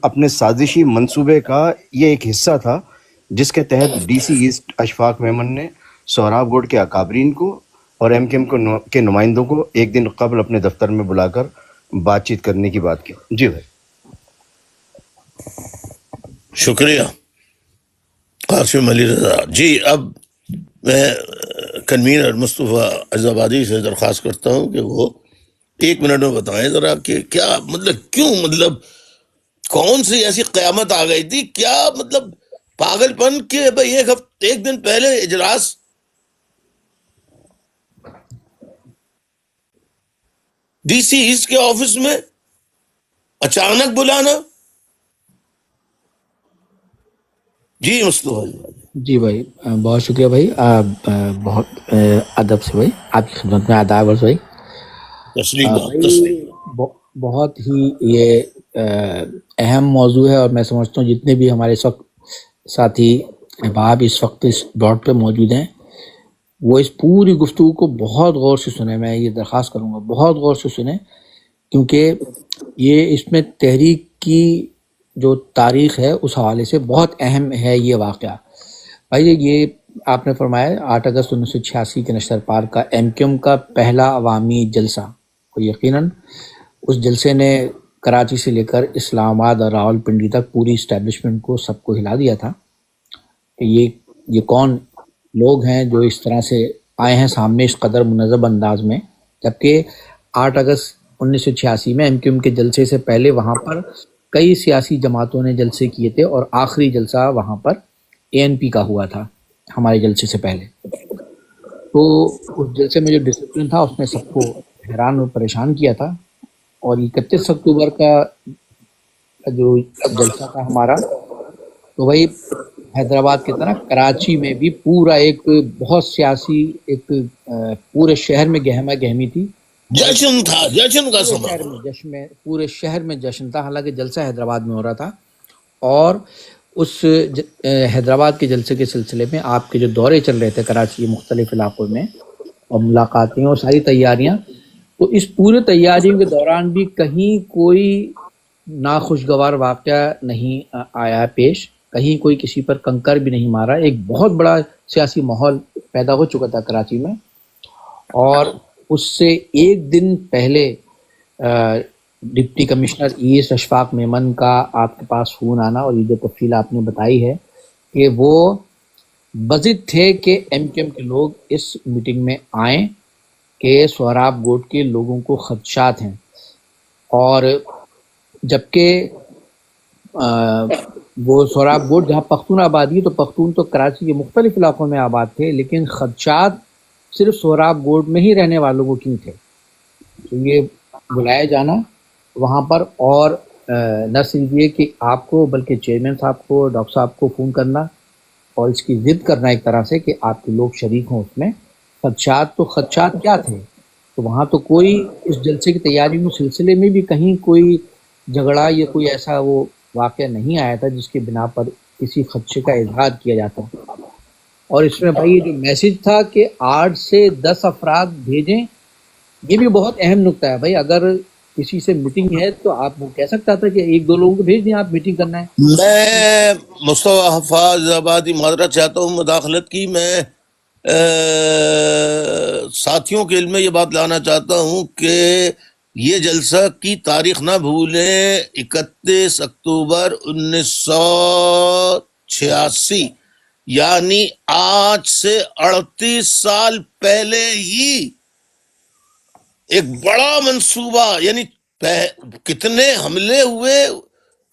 اپنے سازشی منصوبے کا یہ ایک حصہ تھا، جس کے تحت D C east Ashfaq Memon نے سہراب گوڑ کے اکابرین کو اور ایم کیو ایم کے نمائندوں کو ایک دن قبل اپنے دفتر میں بلا کر بات چیت کرنے کی بات کی. جی بھائی. شکریہ قاسم علی رضا جی. اب میں کنوینر مصطفیٰ عزابادی سے درخواست کرتا ہوں کہ وہ 1 منٹ میں بتائیں ذرا کہ کیا مطلب، کیوں مطلب کون سی ایسی قیامت آ گئی تھی، کیا مطلب پاگل پن کہ بھائی ایک دن پہلے اجلاس ڈی سی ایسٹ کے آفس میں اچانک بلانا. جی مصطفیٰ جی بھائی، بہت شکریہ بھائی، بہت ادب سے بھائی آپ کی خدمت میں آداب عرض بھائی. تسلیم بھائی بہت ہی یہ اہم موضوع ہے، اور میں سمجھتا ہوں جتنے بھی ہمارے اس وقت ساتھی احباب اس وقت اس ڈاٹ پہ موجود ہیں، وہ اس پوری گفتگو کو بہت غور سے سنیں. میں یہ درخواست کروں گا بہت غور سے سنیں، کیونکہ یہ اس میں تحریک کی جو تاریخ ہے اس حوالے سے بہت اہم ہے یہ واقعہ. بھائی یہ آپ نے فرمایا 8 اگست 1986 کے نشتر پارک کا ایم کیو ایم کا پہلا عوامی جلسہ، اور یقیناً اس جلسے نے کراچی سے لے کر اسلام آباد اور راول پنڈی تک پوری اسٹیبلشمنٹ کو سب کو ہلا دیا تھا کہ یہ کون لوگ ہیں جو اس طرح سے آئے ہیں سامنے اس قدر منظم انداز میں. جبکہ 8 اگست 1986 میں ایم کیو ایم کے جلسے سے پہلے وہاں پر کئی سیاسی جماعتوں نے جلسے کیے تھے، اور آخری جلسہ وہاں پر اے این پی کا ہوا تھا ہمارے جلسے سے پہلے. تو اس جلسے میں جو ڈسپلن تھا اس نے سب کو حیران اور پریشان کیا تھا. اور 31 اکتوبر کا جو جلسہ تھا ہمارا، تو وہی حیدرآباد کی طرح کراچی میں بھی پورا ایک بہت سیاسی ایک پورے شہر میں گہما گہمی تھی. جشن تھا، جشن کا سما، پورے شہر میں جشن تھا. حالانکہ جلسہ حیدرآباد میں ہو رہا تھا، اور اس حیدرآباد کے جلسے کے سلسلے میں آپ کے جو دورے چل رہے تھے کراچی کے مختلف علاقوں میں، اور ملاقاتیں اور ساری تیاریاں، تو اس پورے تیاریوں کے دوران بھی کہیں کوئی ناخوشگوار واقعہ نہیں آیا پیش، کہیں کوئی کسی پر کنکر بھی نہیں مارا. ایک بہت بڑا سیاسی ماحول پیدا ہو چکا تھا کراچی میں. اور اس سے ایک دن پہلے deputy commissioner east Ashfaq Memon کا آپ کے پاس فون آنا، اور یہ جو تفصیل آپ نے بتائی ہے کہ وہ بضد تھے کہ ایم کیو ایم کے لوگ اس میٹنگ میں آئیں کہ سہراب گوٹ کے لوگوں کو خدشات ہیں. اور جبکہ وہ سوراب گوٹ جہاں پختون آبادی ہے، تو پختون تو کراچی کے مختلف علاقوں میں آباد تھے، لیکن خدشات صرف سوراب گوٹ میں ہی رہنے والوں کو کیوں تھے؟ تو یہ بلایا جانا وہاں پر، اور نہ صرف یہ کہ آپ کو بلکہ چیئرمین صاحب کو، ڈاکٹر صاحب کو فون کرنا اور اس کی ضد کرنا ایک طرح سے کہ آپ کے لوگ شریک ہوں اس میں۔ خدشات تو خدشات کیا تھے؟ تو وہاں تو کوئی اس جلسے کی تیاریوں کے سلسلے میں بھی کہیں کوئی جھگڑا یا کوئی ایسا وہ واقعہ نہیں آیا تھا جس کے بنا پر کسی خدشے کا اظہار کیا جاتا۔ اور اس میں بھائی جو میسج تھا کہ 8 سے 10 افراد بھیجیں، یہ بھی بہت اہم نکتہ ہے بھائی۔ اگر کسی سے میٹنگ ہے تو آپ وہ کہہ سکتا تھا کہ 1-2 لوگوں کو بھیج دیں، آپ میٹنگ کرنا ہے۔ میں مصطفیٰ حفاظ آبادی معذرت چاہتا ہوں مداخلت کی، میں ساتھیوں کے علم میں یہ بات لانا چاہتا ہوں کہ یہ جلسہ کی تاریخ نہ بھولیں، 31 اکتوبر 1986، یعنی آج سے 38 سال پہلے ہی ایک بڑا منصوبہ، یعنی کتنے حملے ہوئے،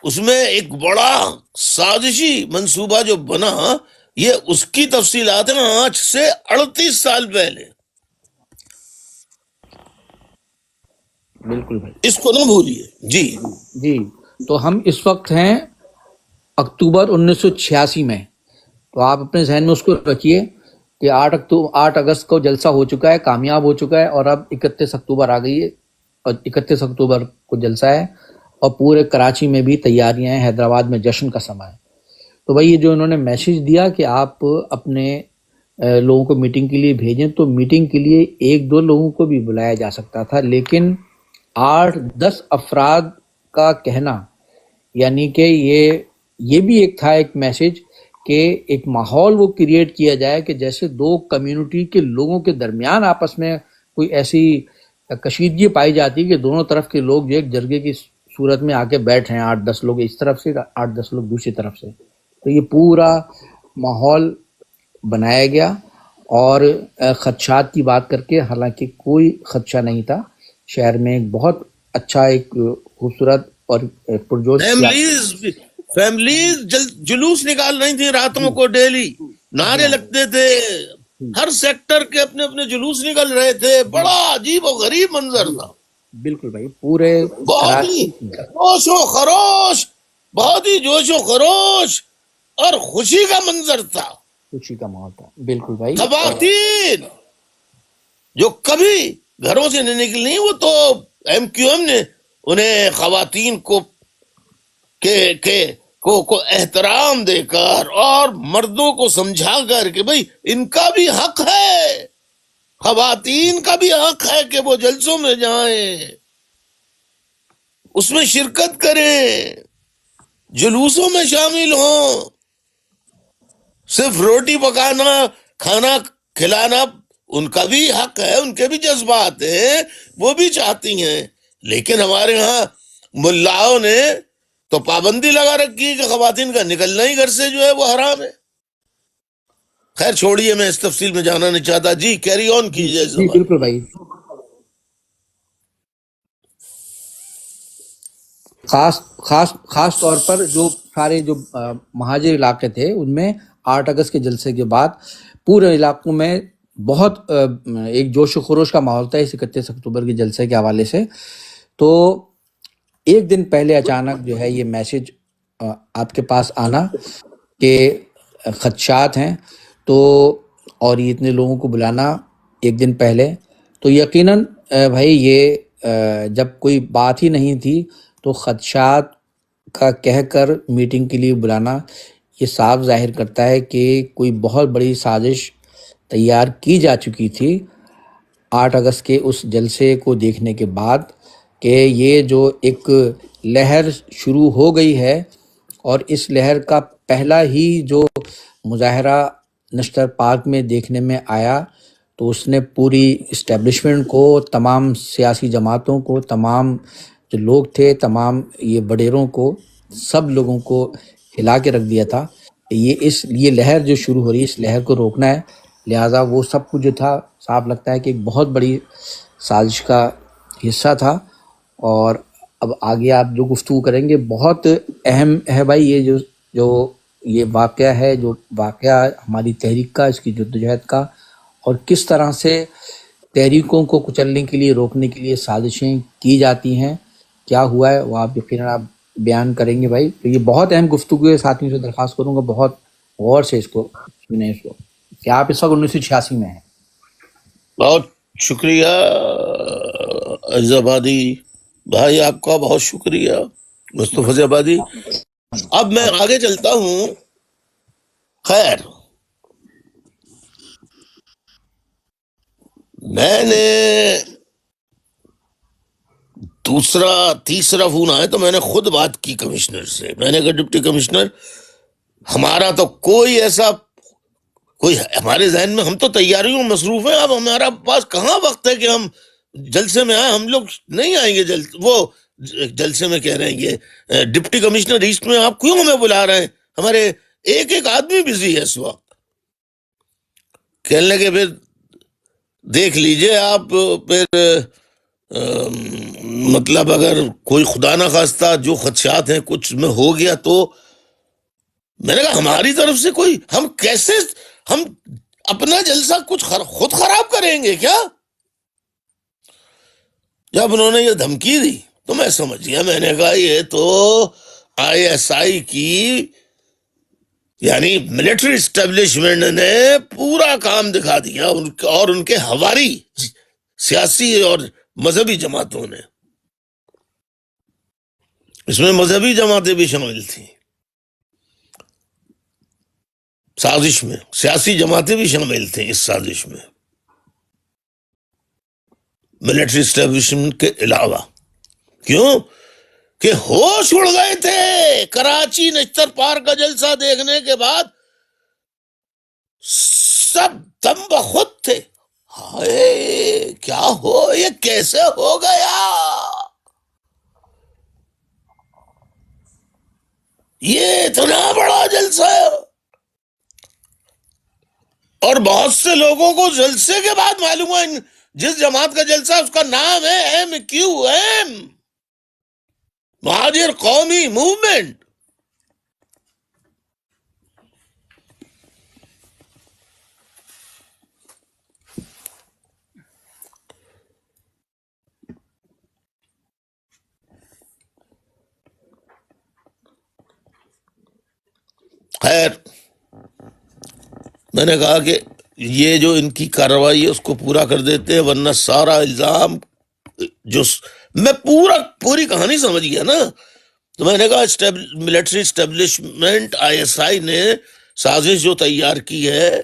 اس میں ایک بڑا سازشی منصوبہ جو بنا، یہ اس کی تفصیلات ہیں آج سے 38 سال پہلے۔ بالکل بھائی، اس کو نہ بھولیے۔ جی جی، تو ہم اس وقت ہیں اکتوبر 1986 میں، تو آپ اپنے ذہن میں اس کو رکھیے کہ 8 اگست کو جلسہ ہو چکا ہے، کامیاب ہو چکا ہے، اور اب 31 اکتوبر آ گئی ہے، اور 31 اکتوبر کو جلسہ ہے، اور پورے کراچی میں بھی تیاریاں ہیں، حیدرآباد میں جشن کا سماں ہے۔ تو بھائی یہ جو انہوں نے میسج دیا کہ آپ اپنے لوگوں کو میٹنگ کے لیے بھیجیں، تو میٹنگ کے لیے 1-2 لوگوں کو بھی بلایا جا سکتا تھا، لیکن 8-10 افراد کا کہنا، یعنی کہ یہ بھی ایک تھا ایک میسج کہ ایک ماحول وہ کریٹ کیا جائے کہ جیسے 2 کمیونٹی کے لوگوں کے درمیان آپس میں کوئی ایسی کشیدگی پائی جاتی کہ دونوں طرف کے لوگ جو ایک جرگے کی صورت میں آ کے بیٹھ ہیں، 8-10 لوگ اس طرف سے، 8-10 لوگ دوسری طرف سے۔ تو یہ پورا ماحول بنایا گیا، اور خدشات کی بات کر کے، حالانکہ کوئی خدشہ نہیں تھا، شہر میں ایک بہت اچھا ایک خوبصورت اور پرجوش فیملیز جلوس نکال رہی تھی راتوں کو، ڈیلی نعرے لگتے تھے، ہر سیکٹر کے اپنے اپنے جلوس نکل رہے تھے، بڑا عجیب و غریب منظر تھا، بالکل بھائی، پورے بہت ہی جوش و خروش، بہت ہی جوش و خروش اور خوشی کا منظر تھا۔ خوشی کا ماحول تھا، بالکل بھائی۔ خواتین جو کبھی گھروں سے نہیں نکلی، وہ تو ایم کیو ایم نے انہیں خواتین کو احترام دے کر اور مردوں کو سمجھا کر کہ بھئی ان کا بھی حق ہے، خواتین کا بھی حق ہے کہ وہ جلسوں میں جائیں، اس میں شرکت کریں، جلوسوں میں شامل ہوں، صرف روٹی پکانا، کھانا کھلانا ان کا بھی حق ہے، ان کے بھی جذبات ہیں، وہ بھی چاہتی ہیں، لیکن ہمارے ہاں ملاؤں نے تو پابندی لگا رکھی ہے کہ خواتین کا نکلنا ہی گھر سے جو ہے وہ حرام ہے۔ خیر چھوڑیے، میں اس تفصیل میں جانا نہیں چاہتا۔ جی کیری آن کیجیے۔ جی بالکل بھائی۔ خاص طور پر جو سارے جو مہاجر علاقے تھے، ان میں 8 اگست کے جلسے کے بعد پورے علاقوں میں بہت ایک جوش و خروش کا ماحول تھا اس 31 اکتوبر کے جلسے کے حوالے سے۔ تو ایک دن پہلے اچانک جو ہے یہ میسج آپ کے پاس آنا کہ خدشات ہیں، تو اور یہ اتنے لوگوں کو بلانا ایک دن پہلے، تو یقیناً بھائی یہ جب کوئی بات ہی نہیں تھی تو خدشات کا کہہ کر میٹنگ کے لیے بلانا یہ صاف ظاہر کرتا ہے کہ کوئی بہت بڑی سازش تیار کی جا چکی تھی 8 اگست کے اس جلسے کو دیکھنے کے بعد، کہ یہ جو ایک لہر شروع ہو گئی ہے، اور اس لہر کا پہلا ہی جو مظاہرہ نشتر پارک میں دیکھنے میں آیا، تو اس نے پوری اسٹیبلشمنٹ کو، تمام سیاسی جماعتوں کو، تمام جو لوگ تھے، تمام یہ وڈیروں کو، سب لوگوں کو ہلا کے رکھ دیا تھا کہ یہ لہر جو شروع ہو رہی ہے، اس لہر کو روکنا ہے۔ لہٰذا وہ سب کچھ جو تھا، صاف لگتا ہے کہ ایک بہت بڑی سازش کا حصہ تھا۔ اور اب آگے آپ جو گفتگو کریں گے بہت اہم ہے بھائی، یہ جو جو یہ واقعہ ہے، جو واقعہ ہماری تحریک کا، اس کی جدوجہد کا، اور کس طرح سے تحریکوں کو کچلنے کے لیے، روکنے کے لیے سازشیں کی جاتی ہیں، کیا ہوا ہے، وہ آپ یقیناً آپ بیان کریں گے بھائی. تو یہ بہت اہم گفتگو ہے. ساتھیوں سے درخواست کروں گا بہت غور سے اس کو سنیں، اس کو کہ آپ اس وقت 1986 میں ہیں. بہت شکریہ عزیز آبادی بھائی، آپ کا بہت شکریہ مصطفی آبادی. اب میں آگے چلتا ہوں. خیر، میں نے تیسرا فون آیا تو میں نے خود بات کی کمشنر سے. میں نے کہا ڈپٹی کمشنر، ہمارا تو کوئی ہمارے ذہن میں، ہم تو تیاریوں میں مصروف ہیں، اب ہمارا پاس کہاں وقت ہے کہ ہم جلسے میں آئیں. ہم لوگ نہیں آئیں گے وہ جلسے میں. کہہ رہے ہیں یہ ڈپٹی کمشنر ایسٹ میں آپ کیوں ہمیں بلا رہے ہیں، ہمارے ایک آدمی بزی ہے اس وقت. کہنے لگے پھر دیکھ لیجئے آپ، پھر مطلب اگر کوئی خدا نہ خواستہ جو خدشات ہیں کچھ میں ہو گیا تو. میں نے کہا ہماری طرف سے کوئی، ہم اپنا جلسہ کچھ خود خراب کریں گے کیا؟ جب انہوں نے یہ دھمکی دی تو میں سمجھ گیا. میں نے کہا یہ تو ISI کی، یعنی ملٹری اسٹیبلشمنٹ نے پورا کام دکھا دیا، اور ان کے ہواری سیاسی اور مذہبی جماعتوں نے. اس میں مذہبی جماعتیں بھی شامل تھیں سازش میں، سیاسی جماعتیں بھی شامل تھیں اس سازش میں، ملٹری اسٹیبلشمنٹ کے علاوہ. کیوں کہ ہوش اڑ گئے تھے کراچی نشتر پارک کا جلسہ دیکھنے کے بعد. سب دم بخود تھے، ہائے کیا یہ کیسے ہو گیا، یہ اتنا بڑا جلسہ ہے. اور بہت سے لوگوں کو جلسے کے بعد معلوم ہوا جس جماعت کا جلسہ اس کا نام ہے MQM، مہاجر قومی موومنٹ. خیر، میں نے کہا کہ یہ جو ان کی کارروائی ہے اس کو پورا کر دیتے ہیں، ورنہ سارا الزام جو میں پوری کہانی سمجھ گیا نا. تو میں نے کہا ملٹری اسٹیبلشمنٹ ISI نے سازش جو تیار کی ہے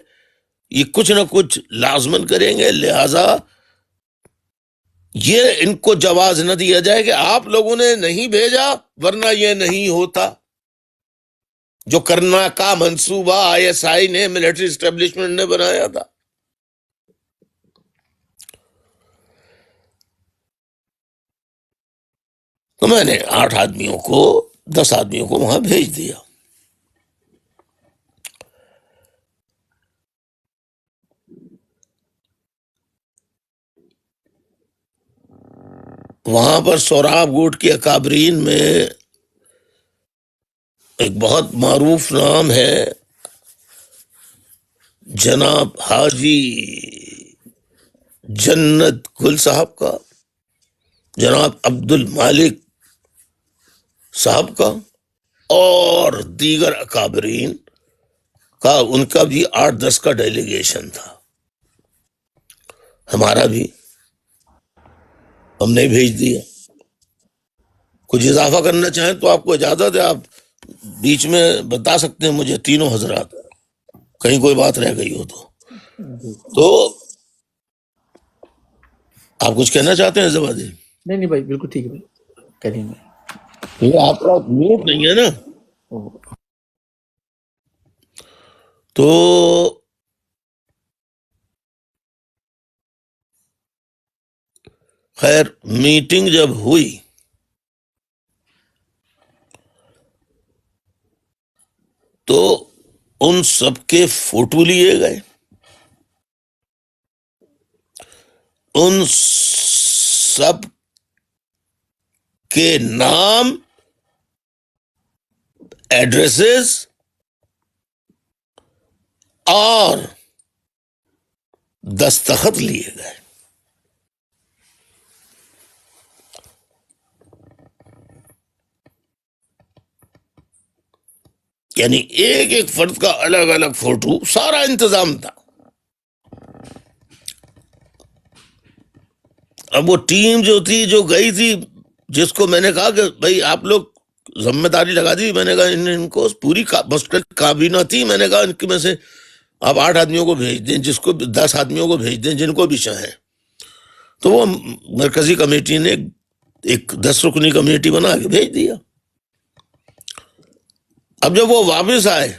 یہ کچھ نہ کچھ لازمن کریں گے، لہذا یہ ان کو جواز نہ دیا جائے کہ آپ لوگوں نے نہیں بھیجا، ورنہ یہ نہیں ہوتا. جو کرنا کا منصوبہ ISI نے، ملٹری اسٹیبلشمنٹ نے بنایا تھا. تو میں نے 10 آدمیوں کو وہاں بھیج دیا. وہاں پر سوراب گوٹ کے اکابرین میں ایک بہت معروف نام ہے جناب حاجی جنت گل صاحب کا، جناب عبد المالک صاحب کا، اور دیگر اکابرین کا. ان کا بھی 8-10 کا ڈیلیگیشن تھا، ہمارا بھی. ہم نے بھیج دیا. کچھ اضافہ کرنا چاہیں تو آپ کو اجازت ہے، آپ بیچ میں بتا سکتے ہیں مجھے، تینوں حضرات، کہیں کوئی بات رہ گئی ہو تو آپ کچھ کہنا چاہتے ہیں زبادی؟ نہیں بھائی، بالکل ٹھیک ہے بھائی، کریں گے. یہ آپ کا میوٹ نہیں ہے نا. تو خیر، میٹنگ جب ہوئی تو ان سب کے فوٹو لیے گئے، ان سب کے نام ایڈریسز اور دستخط لیے گئے. یعنی ایک ایک فرد کا الگ الگ فوٹو، سارا انتظام تھا. اب وہ ٹیم جو تھی جو گئی تھی، جس کو میں نے کہا کہ بھائی آپ لوگ ذمہ داری لگا دی، میں نے کہا ان کو پوری کابینہ تھی، میں نے کہا ان کے میں سے آپ 8 آدمیوں کو بھیج دیں، جس کو 10 آدمیوں کو بھیج دیں، جن کو بھی چاہیں. تو وہ مرکزی کمیٹی نے ایک 10 رکنی کمیٹی بنا کے بھیج دیا. اب جب وہ واپس آئے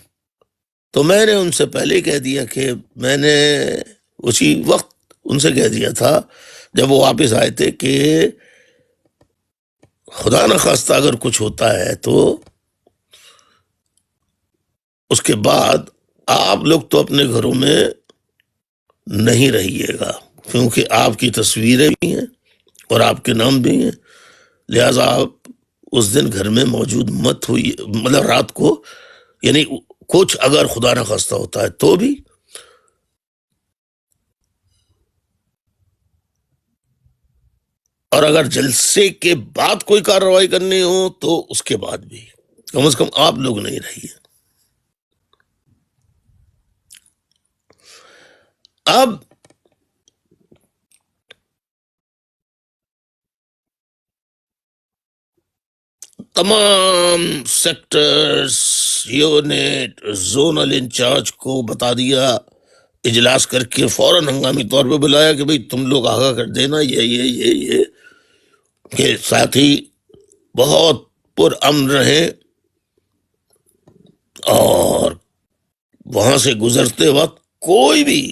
تو میں نے ان سے پہلے کہہ دیا کہ میں نے اسی وقت ان سے کہہ دیا تھا جب وہ واپس آئے تھے کہ خدا نخواستہ اگر کچھ ہوتا ہے تو اس کے بعد آپ لوگ تو اپنے گھروں میں نہیں رہیے گا، کیونکہ آپ کی تصویریں بھی ہیں اور آپ کے نام بھی ہیں، لہذا آپ اس دن گھر میں موجود مت ہوئی، مطلب رات کو، یعنی کچھ اگر خدا نخواستہ ہوتا ہے تو بھی. اور اگر جلسے کے بعد کوئی کارروائی کرنی ہو تو اس کے بعد بھی کم از کم آپ لوگ نہیں رہیے. اب تمام سیکٹرز، یونٹ، زونل انچارج کو بتا دیا، اجلاس کر کے فوراً ہنگامی طور پہ بلایا کہ بھئی تم لوگ آگاہ کر دینا یہ کہ ساتھی بہت پرامن رہیں اور وہاں سے گزرتے وقت کوئی بھی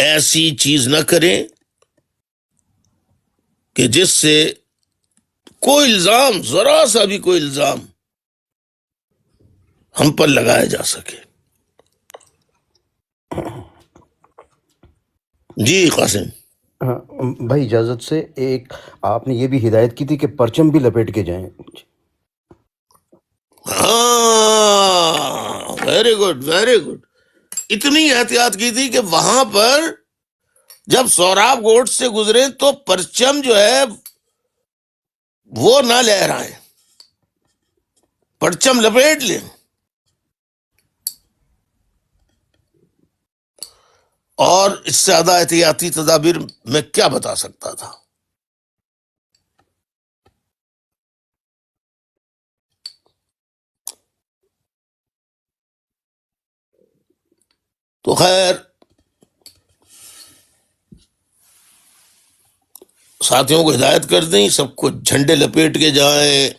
ایسی چیز نہ کریں کہ جس سے کوئی الزام، ذرا سا بھی کوئی الزام ہم پر لگایا جا سکے. جی قاسم. ہاں، بھائی اجازت سے ایک آپ نے یہ بھی ہدایت کی تھی کہ پرچم بھی لپیٹ کے جائیں. ہاں، ویری گڈ ویری گڈ. اتنی احتیاط کی تھی کہ وہاں پر جب سوراب گوٹ سے گزرے تو پرچم جو ہے وہ نہ لہرائیں، پرچم لپیٹ لیں. اور اس سے زیادہ احتیاطی تدابیر میں کیا بتا سکتا تھا. تو خیر ساتھیوں کو ہدایت کر دیں، سب کو جھنڈے لپیٹ کے جائیں،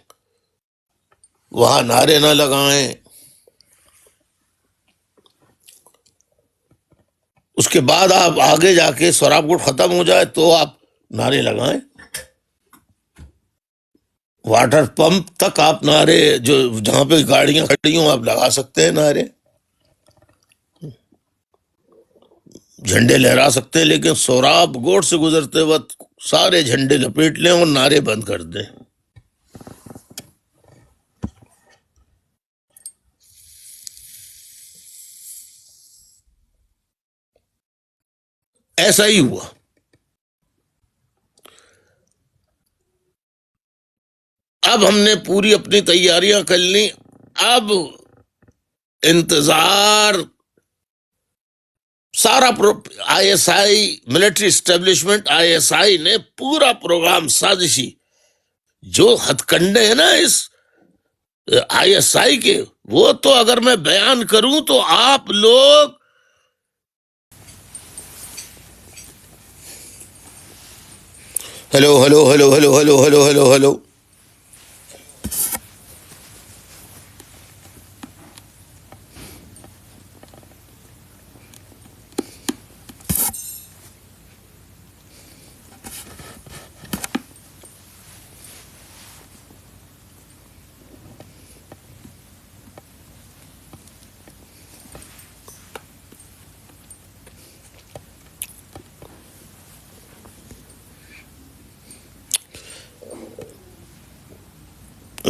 وہاں نعرے نہ لگائیں. اس کے بعد آپ آگے جا کے سوراب کوٹ ختم ہو جائے تو آپ نعرے لگائیں. واٹر پمپ تک آپ نعرے، جو جہاں پہ گاڑیاں کھڑی ہوں آپ لگا سکتے ہیں نعرے، جھنڈے لہرا سکتے ہیں، لیکن سوراب گوٹ سے گزرتے وقت سارے جھنڈے لپیٹ لیں اور نعرے بند کر دیں. ایسا ہی ہوا. اب ہم نے پوری اپنی تیاریاں کر لی. اب انتظار، سارا I S I military establishment, I S I نے پورا پروگرام سازشی، جو ہتھ کنڈے ہیں نا اس آئی ایس آئی کے، وہ تو اگر میں بیان کروں تو آپ لوگ hello hello hello hello hello hello hello hello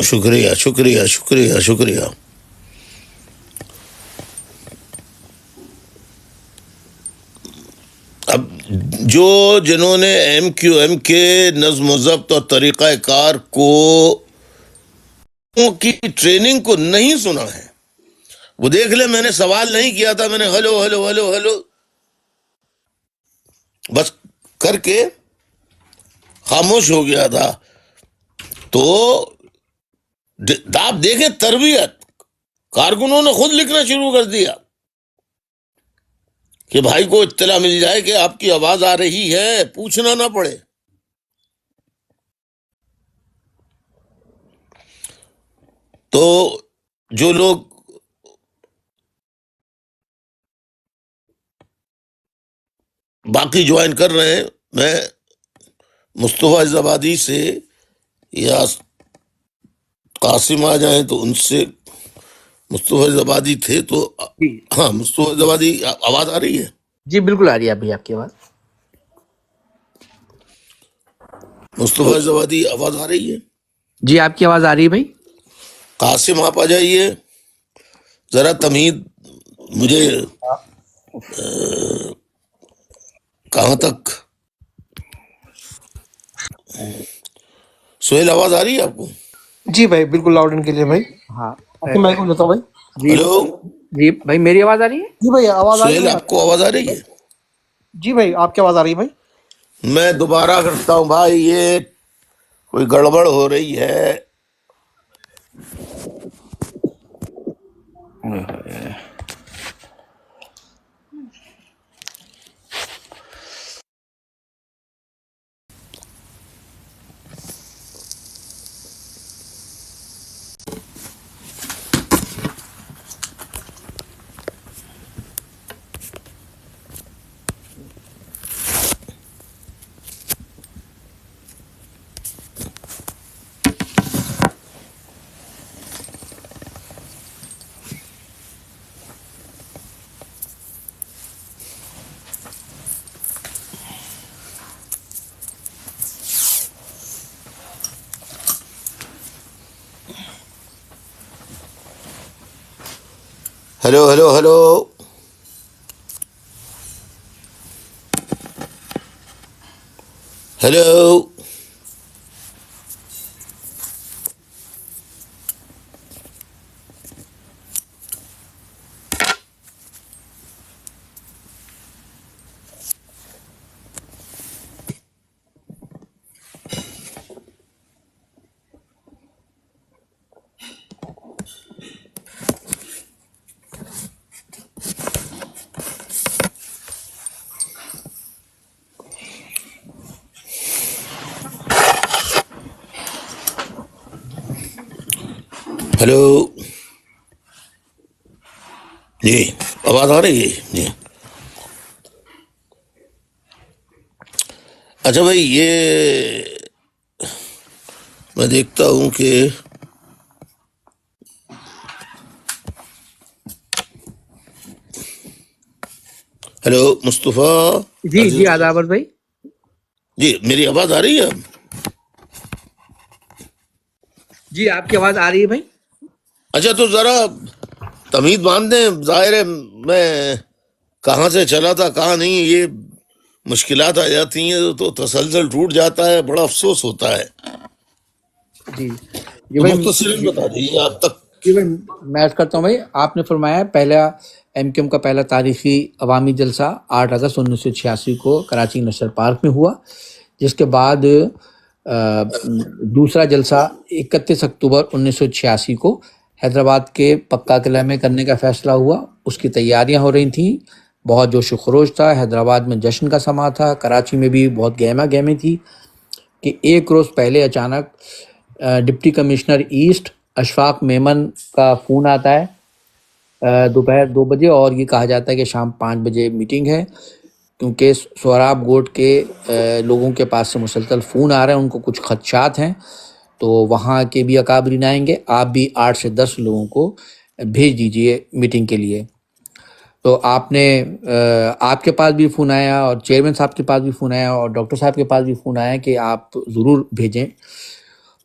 شکریہ شکریہ شکریہ شکریہ. اب جنہوں نے ایم کیو ایم کے نظم و ضبط اور طریقہ کار کی ٹریننگ کو نہیں سنا ہے وہ دیکھ لے. میں نے سوال نہیں کیا تھا, میں نے ہلو ہلو ہلو ہلو بس کر کے خاموش ہو گیا تھا. تو آپ دیکھیں تربیت, کارکنوں نے خود لکھنا شروع کر دیا کہ بھائی کو اطلاع مل جائے کہ آپ کی آواز آ رہی ہے, پوچھنا نہ پڑے. تو جو لوگ باقی جوائن کر رہے ہیں, میں مصطفیٰ زبادی سے یا قاسم آ جائیں تو ان سے. مصطفیٰ زبادی تھے تو جی ہاں, مصطفیٰ زبادی آواز آ رہی ہے؟ جی بالکل آ رہی ہے ابھی آپ کی آواز. مصطفیٰ زبادی آواز آ رہی ہے؟ جی آپ کی آواز آ رہی ہے بھائی. قاسم آپ آ جائیے ذرا. تمہید مجھے کہاں تک. سہیل آواز آ رہی ہے آپ کو؟ جی بھائی بالکل لاؤڈ اینڈ کلیئر بھائی. ہاں آپ کے مائک کو لیتا ہوں بھائی. جی ہلو جی بھائی میری آواز آ رہی ہے. جی بھائی آواز آ رہی ہے سہیل, بھائی. آپ کو آواز آ رہی ہے؟ جی بھائی آپ کی آواز آ رہی ہے بھائی. میں دوبارہ کرتا ہوں بھائی, یہ کوئی گڑبڑ ہو رہی ہے. Hello hello hello hello. Hello جی آواز آ رہی ہے جی. اچھا بھائی, یہ میں دیکھتا ہوں کہ ہلو مصطفیٰ جی عزیز جی آداب بھائی. جی, میری آواز آ رہی ہے؟ جی آپ کی آواز آ رہی ہے بھائی. اچھا تو ذرا تمید باندھ دیں. ظاہر ہے میں کہاں سے چلا تھا کہاں نہیں, یہ مشکلات آ جاتی ہیں تو تسلسل ٹوٹ جاتا ہے, بڑا افسوس ہوتا ہے. جی جی تو بھائی. مختصراً بتا دیجیے آپ تک. جی بھائی میں عرض کرتا ہوں بھائی, آپ نے فرمایا پہلا ایم کیو ایم کا پہلا تاریخی عوامی جلسہ 8 اگست 1986 کو کراچی نیشنل پارک میں ہوا, جس کے بعد دوسرا جلسہ 31 اکتوبر 1986 کو حیدرآباد کے پکا قلعہ میں کرنے کا فیصلہ ہوا. اس کی تیاریاں ہو رہی تھیں, بہت جوش و خروش تھا. حیدرآباد میں جشن کا سما تھا, کراچی میں بھی بہت گہما گہمی تھی کہ ایک روز پہلے اچانک deputy commissioner east Ashfaq Memon کا فون آتا ہے دوپہر 2 بجے, اور یہ کہا جاتا ہے کہ شام 5 بجے میٹنگ ہے, کیونکہ سوراب گوٹ کے لوگوں کے پاس سے مسلسل فون آ رہے ہیں, ان کو کچھ خدشات ہیں, تو وہاں کے بھی اکابرین آئیں گے, آپ بھی 8 سے 10 لوگوں کو بھیج دیجئے میٹنگ کے لیے. تو آپ کے پاس بھی فون آیا, اور چیئرمین صاحب کے پاس بھی فون آیا, اور ڈاکٹر صاحب کے پاس بھی فون آیا کہ آپ ضرور بھیجیں.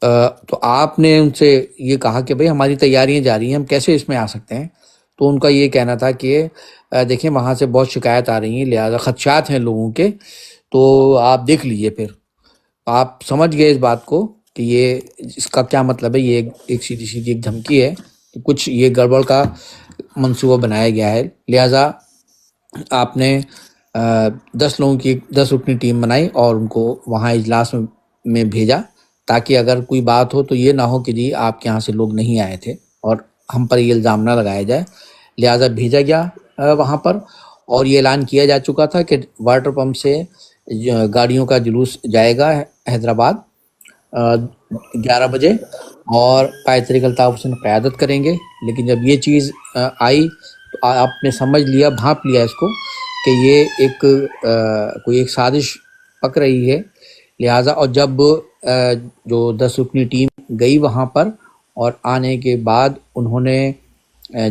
تو آپ نے ان سے یہ کہا کہ بھئی ہماری تیاریاں جاری ہیں، ہم کیسے اس میں آ سکتے ہیں؟ تو ان کا یہ کہنا تھا کہ دیکھیں وہاں سے بہت شکایت آ رہی ہیں، لہٰذا خدشات ہیں لوگوں کے، تو آپ دیکھ لیجئے پھر۔ آپ سمجھ گئے اس بات کو کہ یہ اس کا کیا مطلب ہے، یہ ایک سیدھی سیدھی ایک دھمکی ہے کہ کچھ یہ گڑبڑ کا منصوبہ بنایا گیا ہے، لہٰذا آپ نے 10 لوگوں کی 10 رکنی ٹیم بنائی اور ان کو وہاں اجلاس میں بھیجا، تاکہ اگر کوئی بات ہو تو یہ نہ ہو کہ جی آپ کے یہاں سے لوگ نہیں آئے تھے اور ہم پر یہ الزام نہ لگایا جائے، لہٰذا بھیجا گیا وہاں پر۔ اور یہ اعلان کیا جا چکا تھا کہ واٹر پمپ سے گاڑیوں کا جلوس جائے گا حیدرآباد 11 بجے، اور قائد طریق الطاف حسین قیادت کریں گے۔ لیکن جب یہ چیز آئی تو آپ نے سمجھ لیا، بھانپ لیا اس کو کہ یہ کوئی ایک سازش پک رہی ہے، لہٰذا اور جب جو 10 رکنی ٹیم گئی وہاں پر اور آنے کے بعد انہوں نے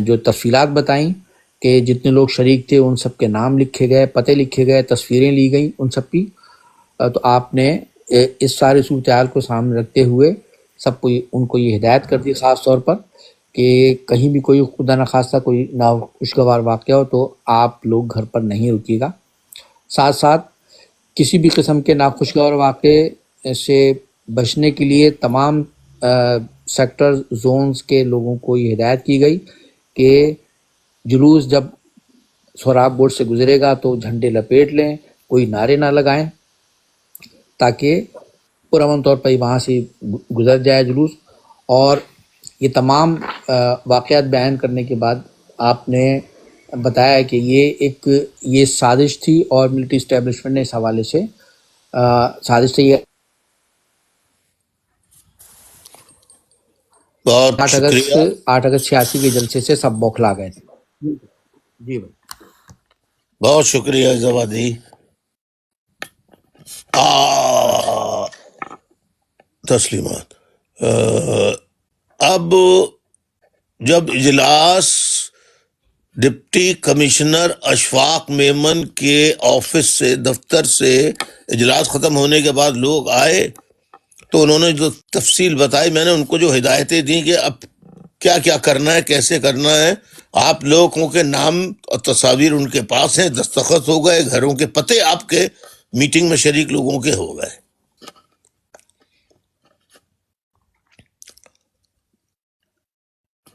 جو تفصیلات بتائیں کہ جتنے لوگ شریک تھے ان سب کے نام لکھے گئے، پتے لکھے گئے، تصویریں لی گئیں ان سب کی، تو آپ نے اس سارے صورتحال کو سامنے رکھتے ہوئے سب کو ان کو یہ ہدایت کر دی خاص طور پر کہ کہیں بھی کوئی خدا نخواستہ کوئی ناخوشگوار واقعہ ہو تو آپ لوگ گھر پر نہیں رکیے گا۔ ساتھ ساتھ کسی بھی قسم کے ناخوشگوار واقعے سے بچنے کے لیے تمام سیکٹر زونز کے لوگوں کو یہ ہدایت کی گئی کہ جلوس جب سوراب بورڈ سے گزرے گا تو جھنڈے لپیٹ لیں، کوئی نعرے نہ لگائیں، تاکہ پرامن طور پر وہاں سے گزر جائے جلوس۔ اور یہ تمام واقعات بیان کرنے کے بعد آپ نے بتایا کہ یہ سازش تھی اور ملٹری اسٹیبلشمنٹ نے اس حوالے سے سازش سے یہ بہت 8 شکریہ، اگست 86 کے جلسے سے سب بوکھلا گئے تھے۔ جی بھائی، بہت شکریہ زوادی۔ تسلیمات۔ اب جب اجلاس ڈپٹی کمشنر اشفاق میمن کے آفس سے دفتر سے اجلاس ختم ہونے کے بعد لوگ آئے تو انہوں نے جو تفصیل بتائی، میں نے ان کو جو ہدایتیں دیں کہ اب کیا کیا کرنا ہے، کیسے کرنا ہے، آپ لوگوں کے نام اور تصاویر ان کے پاس ہیں، دستخط ہو گئے، گھروں کے پتے آپ کے میٹنگ میں شریک لوگوں کے ہو گئے۔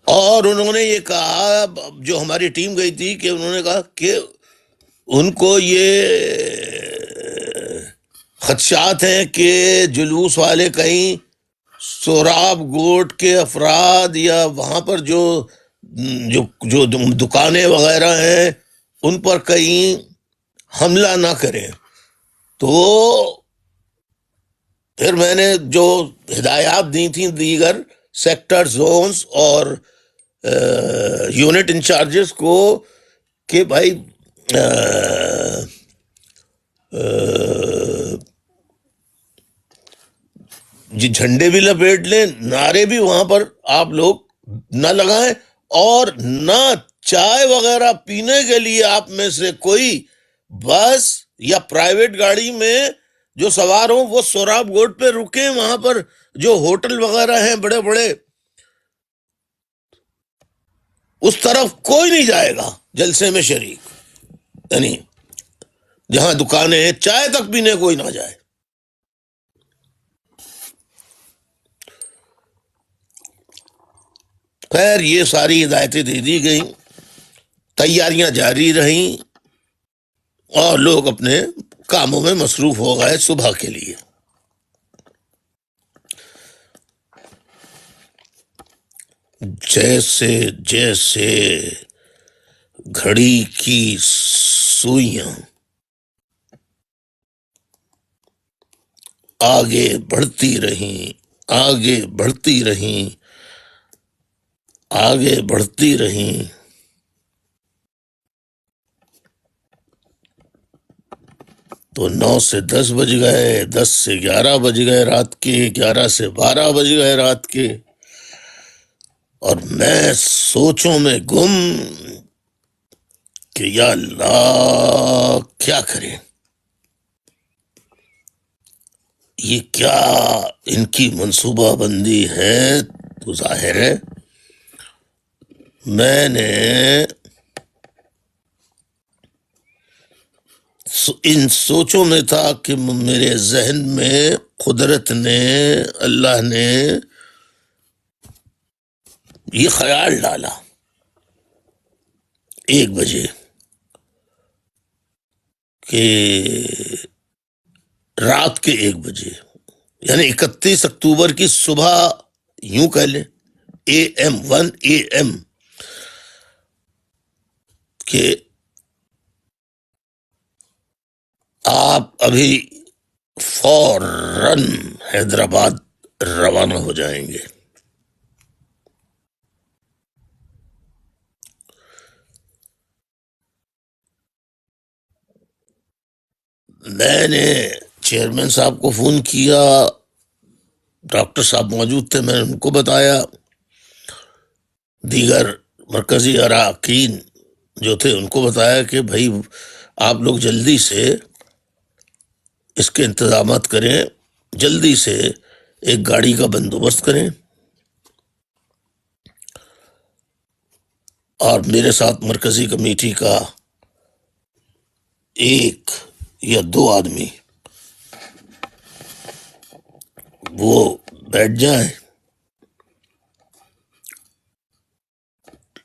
اور انہوں نے یہ کہا، جو ہماری ٹیم گئی تھی، کہ انہوں نے کہا کہ ان کو یہ خدشات ہیں کہ جلوس والے کہیں سوراب گوٹ کے افراد یا وہاں پر جو دکانیں وغیرہ ہیں ان پر کہیں حملہ نہ کریں۔ تو پھر میں نے جو ہدایات دی تھیں دیگر سیکٹر زونز اور یونٹ انچارجز کو کہ بھائی جی جھنڈے بھی لپیٹ لیں، نعرے بھی وہاں پر آپ لوگ نہ لگائیں، اور نہ چائے وغیرہ پینے کے لیے آپ میں سے کوئی بس یا پرائیویٹ گاڑی میں جو سوار ہوں وہ سوراب گوٹ پہ رکیں، وہاں پر جو ہوٹل وغیرہ ہیں بڑے بڑے اس طرف کوئی نہیں جائے گا جلسے میں شریک، یعنی جہاں دکانیں ہیں چائے تک پینے کوئی نہ جائے۔ خیر یہ ساری ہدایتیں دے دی گئیں، تیاریاں جاری رہیں اور لوگ اپنے کاموں میں مصروف ہو گئے صبح کے لیے۔ جیسے جیسے گھڑی کی سوئیاں آگے بڑھتی رہیں، آگے بڑھتی رہیں، آگے بڑھتی رہیں، تو 9 سے 10 بج گئے، 10 سے 11 بج گئے رات کے، 11 سے 12 بج گئے رات کے، اور میں سوچوں میں گم کہ یا اللہ کیا کریں۔ یہ کیا ان کی منصوبہ بندی ہے؟ تو ظاہر ہے میں نے ان سوچوں میں تھا کہ میرے ذہن میں قدرت نے، اللہ نے یہ خیال ڈالا 1 بجے کہ رات کے 1 بجے، یعنی 31 اکتوبر کی صبح، یوں کہہ لیں AM 1 AM، کہ آپ ابھی فوراً حیدرآباد روانہ ہو جائیں گے۔ میں نے چیئرمین صاحب کو فون کیا، ڈاکٹر صاحب موجود تھے، میں نے ان کو بتایا، دیگر مرکزی اراکین جو تھے ان کو بتایا کہ بھائی آپ لوگ جلدی سے اس کے انتظامات کریں، جلدی سے ایک گاڑی کا بندوبست کریں، اور میرے ساتھ مرکزی کمیٹی کا 1 یا 2 آدمی وہ بیٹھ جائیں،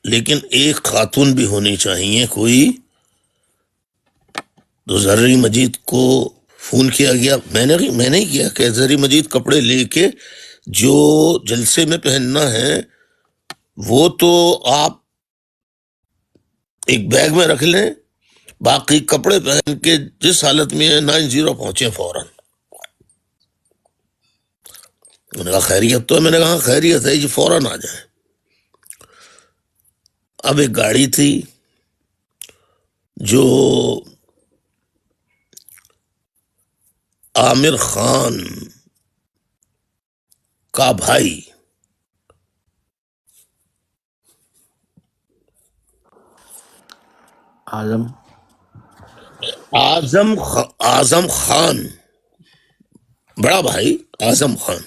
لیکن ایک خاتون بھی ہونی چاہیے کوئی۔ تو زرعی مجید کو فون کیا گیا، میں نے ہی کیا کہ زرعی مجید کپڑے لے کے جو جلسے میں پہننا ہے وہ تو آپ ایک بیگ میں رکھ لیں، باقی کپڑے پہن کے جس حالت میں 90 پہنچے فوراً۔ میں نے کہا خیریت تو ہے؟ میں نے کہا خیریت ہے جی، فوراً آ جائیں۔ اب ایک گاڑی تھی جو عامر خان کا بھائی اعظم خان، بڑا بھائی اعظم خان،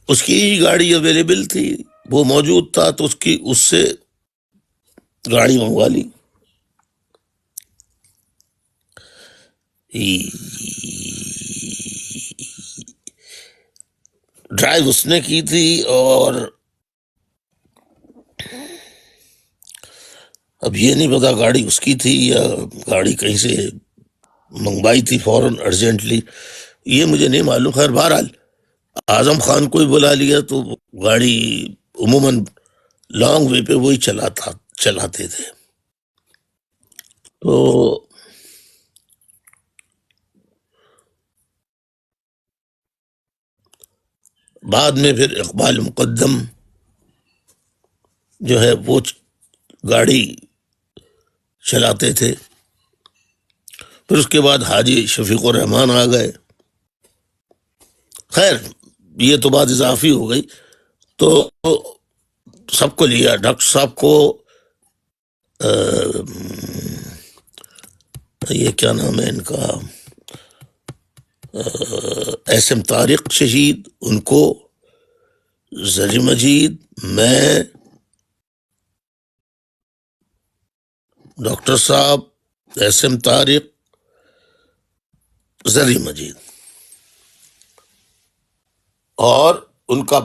اس کی گاڑی اویلیبل تھی، وہ موجود تھا، تو اس سے گاڑی منگوا لی۔ ڈرائیو اس نے کی تھی، اور اب یہ نہیں پتا گاڑی اس کی تھی یا گاڑی کہیں سے منگوائی تھی فوراً ارجنٹلی، یہ مجھے نہیں معلوم۔ خیر بہرحال اعظم خان کو ہی بلا لیا، تو گاڑی عموماً لانگ وے پہ وہی چلاتے تھے۔ تو بعد میں پھر اقبال مقدم جو ہے وہ گاڑی چلاتے تھے، پھر اس کے بعد حاجی شفیق الرحمان آ گئے۔ خیر یہ تو بات اضافی ہو گئی، تو سب کو لیا، ڈاکٹر صاحب کو، یہ کیا نام ہے ان کا، SM طارق شہید، ان کو، زرعی مجید، میں، ڈاکٹر صاحب، SM طارق، زرعی مجید، اور ان کا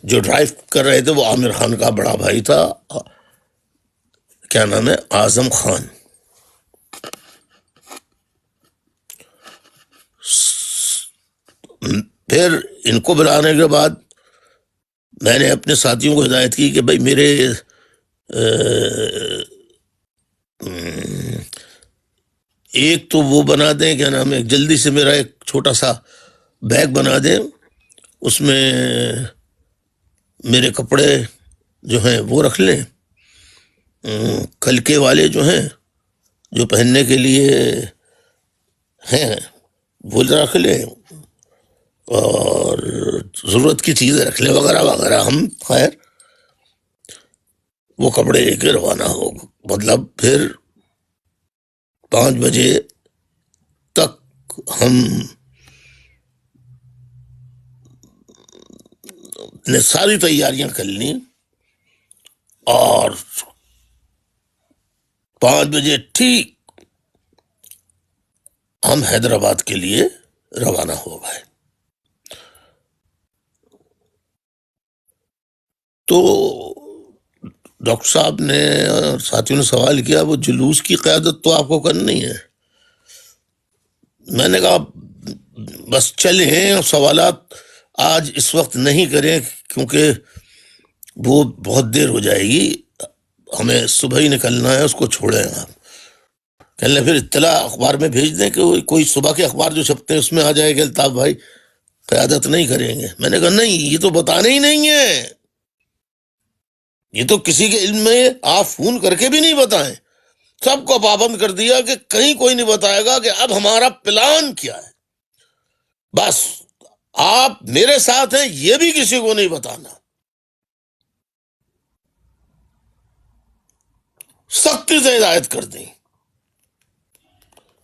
جو ڈرائیو کر رہے تھے وہ عامر خان کا بڑا بھائی تھا، کیا نام ہے، اعظم خان۔ پھر ان کو بلانے کے بعد میں نے اپنے ساتھیوں کو ہدایت کی کہ بھائی میرے ایک تو وہ بنا دیں، کیا نام ہے، جلدی سے میرا ایک چھوٹا سا بیگ بنا دیں، اس میں میرے کپڑے جو ہیں وہ رکھ لیں، کلکے والے جو ہیں جو پہننے کے لیے ہیں وہ رکھ لیں، اور ضرورت کی چیزیں رکھ لیں وغیرہ وغیرہ۔ ہم خیر وہ کپڑے لے کے روانہ ہو، مطلب پھر 5 بجے تک ہم نے ساری تیاریاں کر لیں اور 5 بجے ٹھیک ہم حیدرآباد کے لیے روانہ ہو گئے. تو ڈاکٹر صاحب نے اور ساتھیوں نے سوال کیا وہ جلوس کی قیادت تو آپ کو کرنی ہے. میں نے کہا بس چلیں، اور سوالات آج اس وقت نہیں کریں کیونکہ وہ بہت دیر ہو جائے گی، ہمیں صبح ہی نکلنا ہے، اس کو چھوڑیں آپ. کہنے پھر اطلاع اخبار میں بھیج دیں کہ کوئی صبح کے اخبار جو چھپتے ہیں اس میں آ جائے گا الطاف بھائی قیادت نہیں کریں گے. میں نے کہا نہیں، یہ تو بتانا ہی نہیں ہے، یہ تو کسی کے علم میں آپ فون کر کے بھی نہیں بتائیں. سب کو پابند کر دیا کہ کہیں کوئی نہیں بتائے گا کہ اب ہمارا پلان کیا ہے. بس آپ میرے ساتھ ہیں یہ بھی کسی کو نہیں بتانا. سختی سے ہدایت کر دیں.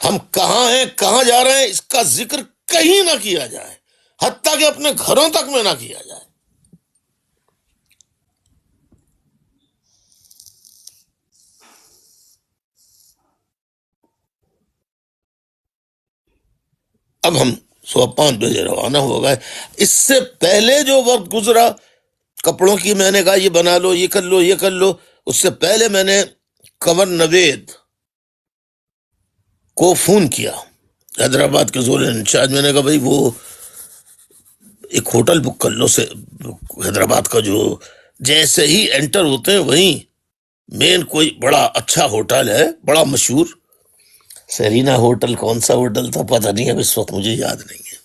ہم کہاں ہیں، کہاں جا رہے ہیں، اس کا ذکر کہیں نہ کیا جائے، حتیٰ کہ اپنے گھروں تک میں نہ کیا جائے. اب ہم صبح 5 بجے روانہ ہو گئے. اس سے پہلے جو وقت گزرا کپڑوں کی، میں نے کہا یہ بنا لو، یہ کر لو، یہ کر لو. اس سے پہلے میں نے قمر نوید کو فون کیا، حیدرآباد کے زون انچارج. میں نے کہا بھائی وہ ایک ہوٹل بک کر لو سے حیدرآباد کا، جو جیسے ہی انٹر ہوتے ہیں وہیں مین کوئی بڑا اچھا ہوٹل ہے، بڑا مشہور، سیرینا ہوٹل، کون سا ہوٹل تھا پتہ نہیں، اب اس وقت مجھے یاد نہیں ہے.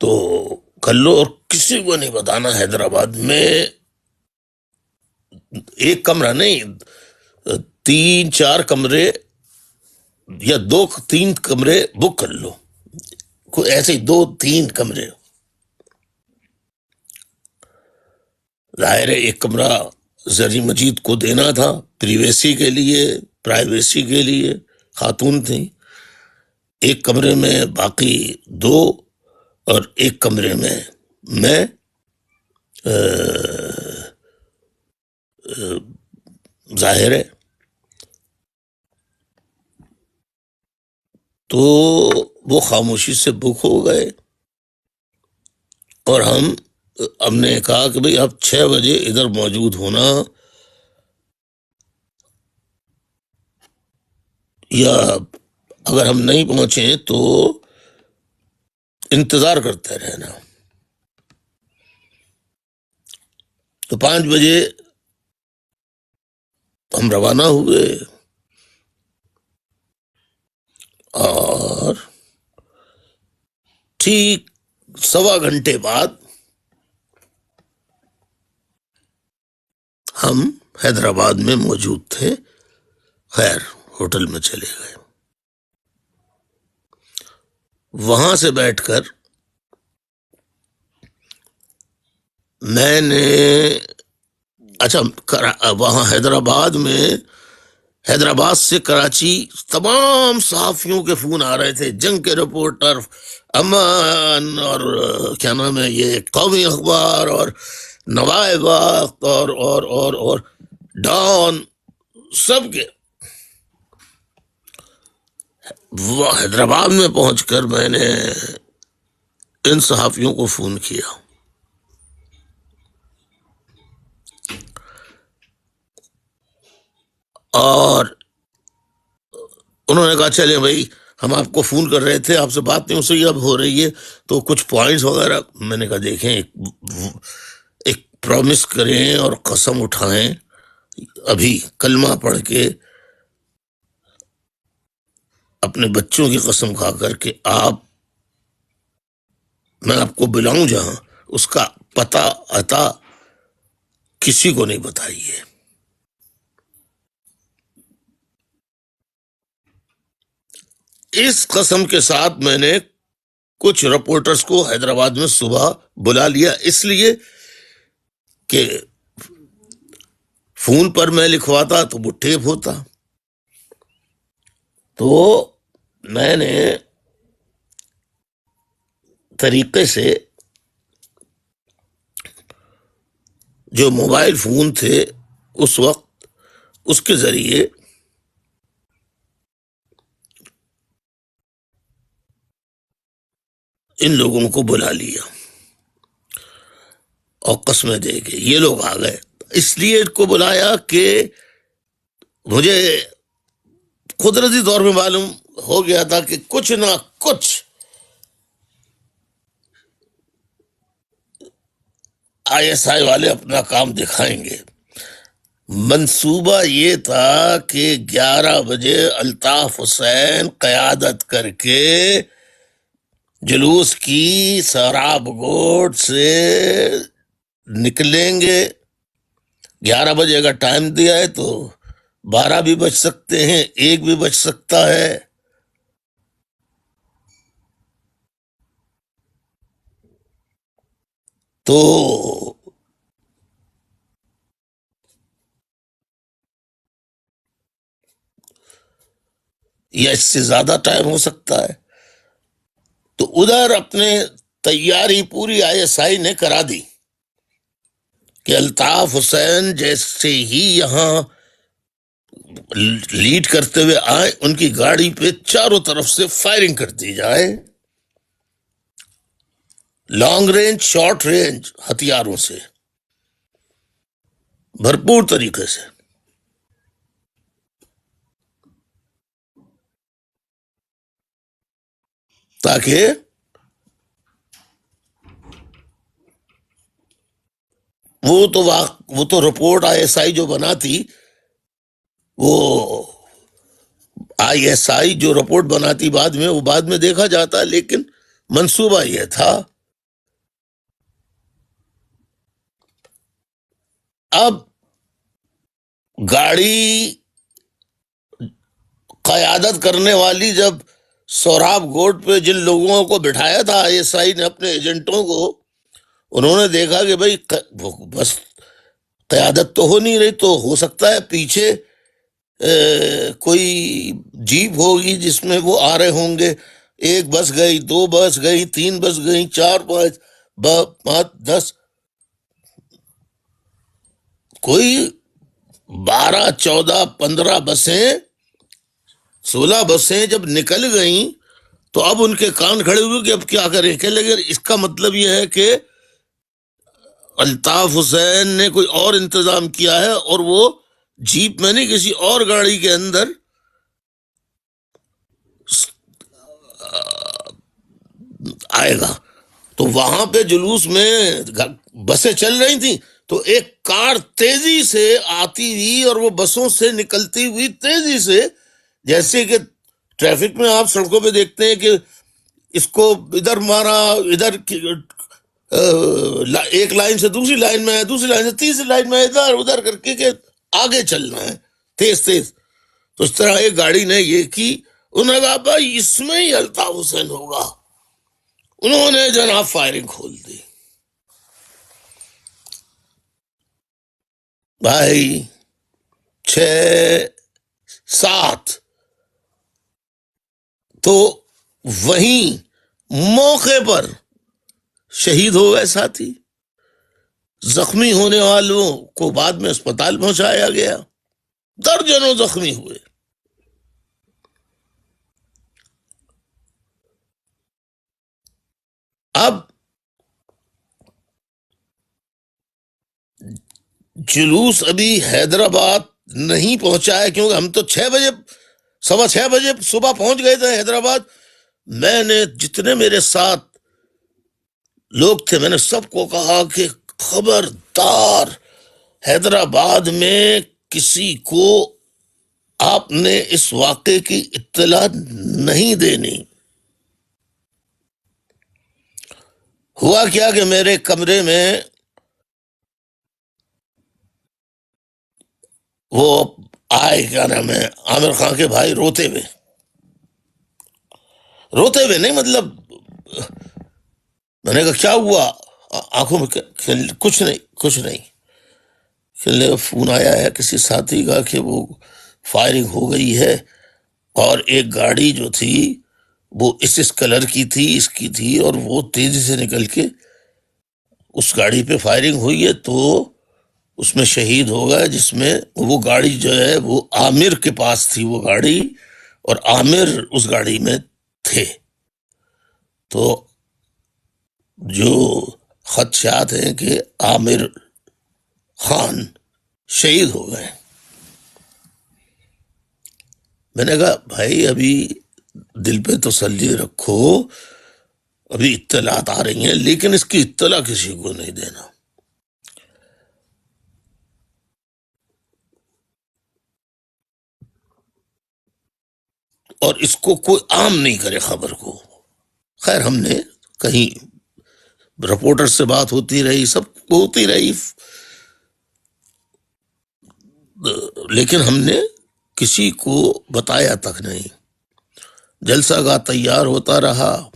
تو کر لو اور کسی کو نہیں بتانا. حیدرآباد میں ایک کمرہ نہیں، 3-4 کمرے یا 2-3 کمرے بک کر لو، کوئی ایسے 2-3 کمرے. ظاہر ہے ایک کمرہ زرعی مجید کو دینا تھا پریویسی کے لیے، پرائیویسی کے لیے، خاتون تھیں. ایک کمرے میں باقی 2 اور ایک کمرے میں میں ظاہر ہے. تو وہ خاموشی سے بک ہو گئے اور ہم نے کہا کہ بھئی اب 6 بجے ادھر موجود ہونا، یا اگر ہم نہیں پہنچے تو انتظار کرتے رہنا. تو 5 بجے ہم روانہ ہوئے اور ٹھیک 1.25 گھنٹے بعد ہم حیدرآباد میں موجود تھے. خیر ہوٹل میں چلے گئے، وہاں سے بیٹھ کر میں نے وہاں حیدرآباد سے کراچی تمام صحافیوں کے فون آ رہے تھے، جنگ کے رپورٹر، امان، اور کیا نام ہے یہ قومی اخبار، اور نوائے وقت، اور ڈان، سب کے. وہ حیدرآباد میں پہنچ کر میں نے ان صحافیوں کو فون کیا اور انہوں نے کہا چلیں بھائی ہم آپ کو فون کر رہے تھے، آپ سے بات نہیں ہو سکی، اب ہو رہی ہے، تو کچھ پوائنٹس وغیرہ. میں نے کہا دیکھیں ایک پرومس کریں اور قسم اٹھائیں، ابھی کلمہ پڑھ کے اپنے بچوں کی قسم کھا کر کہ میں آپ کو بلاؤں جہاں، اس کا پتہ عطا کسی کو نہیں بتائیے. اس قسم کے ساتھ میں نے کچھ رپورٹرز کو حیدرآباد میں صبح بلا لیا، اس لیے کہ فون پر میں لکھواتا تو وہ ٹیپ ہوتا. تو نئے نئے طریقے سے جو موبائل فون تھے اس وقت، اس کے ذریعے ان لوگوں کو بلا لیا اور قسمیں دے کے یہ لوگ آ گئے. اس لیے ان کو بلایا کہ مجھے قدرتی طور پہ معلوم ہو گیا تھا کہ کچھ نہ کچھ ISI والے اپنا کام دکھائیں گے. منصوبہ یہ تھا کہ 11 بجے الطاف حسین قیادت کر کے جلوس کی سوراب گوٹ سے نکلیں گے. 11 بجے کا ٹائم دیا ہے تو 12 بھی بج سکتے ہیں، 1 بھی بج سکتا ہے. تو یا اس سے زیادہ ٹائم ہو سکتا ہے. تو ادھر اپنے تیاری پوری ISI نے کرا دی کہ الطاف حسین جیسے ہی یہاں لیڈ کرتے ہوئے آئے، ان کی گاڑی پہ چاروں طرف سے فائرنگ کر دی جائے، لانگ رینج شارٹ رینج ہتھیاروں سے بھرپور طریقے سے. تاکہ وہ تو رپورٹ ISI جو بناتی، وہ ISI جو رپورٹ بناتی بعد میں، وہ بعد میں دیکھا جاتا، لیکن منصوبہ یہ تھا. اب گاڑی قیادت کرنے والی جب سوراب گوٹ پہ جن لوگوں کو بٹھایا تھا ISI نے، اپنے ایجنٹوں کو، انہوں نے دیکھا کہ بھائی بس قیادت تو ہو نہیں رہی، تو ہو سکتا ہے پیچھے کوئی جیپ ہوگی جس میں وہ آ رہے ہوں گے. 1 بس گئی، 2 بس گئی، 3 بس گئی، 4 5 5 10، کوئی 12 14 15 بسیں 16 بسیں جب نکل گئیں تو اب ان کے کان کھڑے ہوئے کہ اب کیا کریں. کہ لگے اس کا مطلب یہ ہے کہ الطاف حسین نے کوئی اور انتظام کیا ہے اور وہ جیپ میں نہیں کسی اور گاڑی کے اندر آئے گا. تو وہاں پہ جلوس میں بسیں چل رہی تھیں، تو ایک کار تیزی سے آتی ہوئی اور وہ بسوں سے نکلتی ہوئی تیزی سے، جیسے کہ ٹریفک میں آپ سڑکوں پہ دیکھتے ہیں کہ اس کو ادھر مارا، ادھر ایک لائن سے دوسری لائن میں ہے، دوسری لائن سے تیسری لائن میں، ادھر ادھر کر کے کہ آگے چلنا ہے تیز تیز. تو اس طرح ایک گاڑی نے یہ کی. انہوں نے کہا بھائی اس میں ہی الطاف حسین ہوگا. انہوں نے جناب فائرنگ کھول دی. بھائی 6 7 تو وہیں موقع پر شہید ہو گئے ساتھی. زخمی ہونے والوں کو بعد میں اسپتال پہنچایا گیا، درجنوں زخمی ہوئے. اب جلوس ابھی حیدرآباد نہیں پہنچا ہے، کیونکہ ہم تو 6 بجے 6:15 بجے صبح پہنچ گئے تھے حیدرآباد. میں نے جتنے میرے ساتھ لوگ تھے، میں نے سب کو کہا کہ خبردار حیدرآباد میں کسی کو آپ نے اس واقعے کی اطلاع نہیں دینی. ہوا کیا کہ میرے کمرے میں وہ آئے، کیا نام ہے، عامر خان کے بھائی، روتے ہوئے نہیں، مطلب میں نے کہا کیا ہوا؟ آنکھوں میں کچھ نہیں. فون آیا ہے کسی ساتھی کا کہ وہ فائرنگ ہو گئی ہے اور ایک گاڑی جو تھی وہ اس کلر کی تھی، اس کی تھی، اور وہ تیزی سے نکل کے اس گاڑی پہ فائرنگ ہوئی ہے، تو اس میں شہید ہو گیا، جس میں وہ گاڑی جو ہے وہ عامر کے پاس تھی وہ گاڑی، اور عامر اس گاڑی میں تھے. تو جو خدشات ہیں کہ عامر خان شہید ہو گئے. میں نے کہا بھائی ابھی دل پہ تسلی رکھو، ابھی اطلاعات آ رہی ہیں، لیکن اس کی اطلاع کسی کو نہیں دینا. اور اس کو کوئی عام نہیں کرے خبر کو. خیر ہم نے کہیں رپورٹر سے بات ہوتی رہی، سب ہوتی رہی، لیکن ہم نے کسی کو بتایا تک نہیں. جلسہ گاہ تیار ہوتا رہا،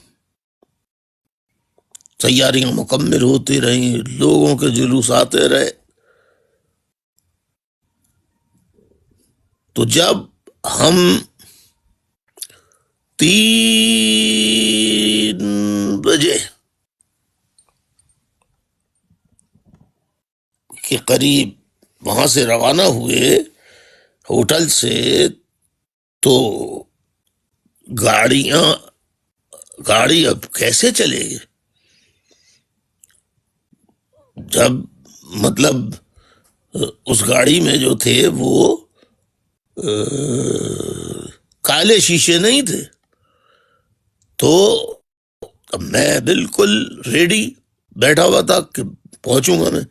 تیاریاں مکمل ہوتی رہیں، لوگوں کے جلوس آتے رہے. تو جب ہم 3 بجے کے قریب وہاں سے روانہ ہوئے ہوٹل سے، تو گاڑی اب کیسے چلے گی؟ جب مطلب اس گاڑی میں جو تھے وہ کالے شیشے نہیں تھے. تو اب میں بالکل ریڈی بیٹھا ہوا تھا کہ پہنچوں گا میں.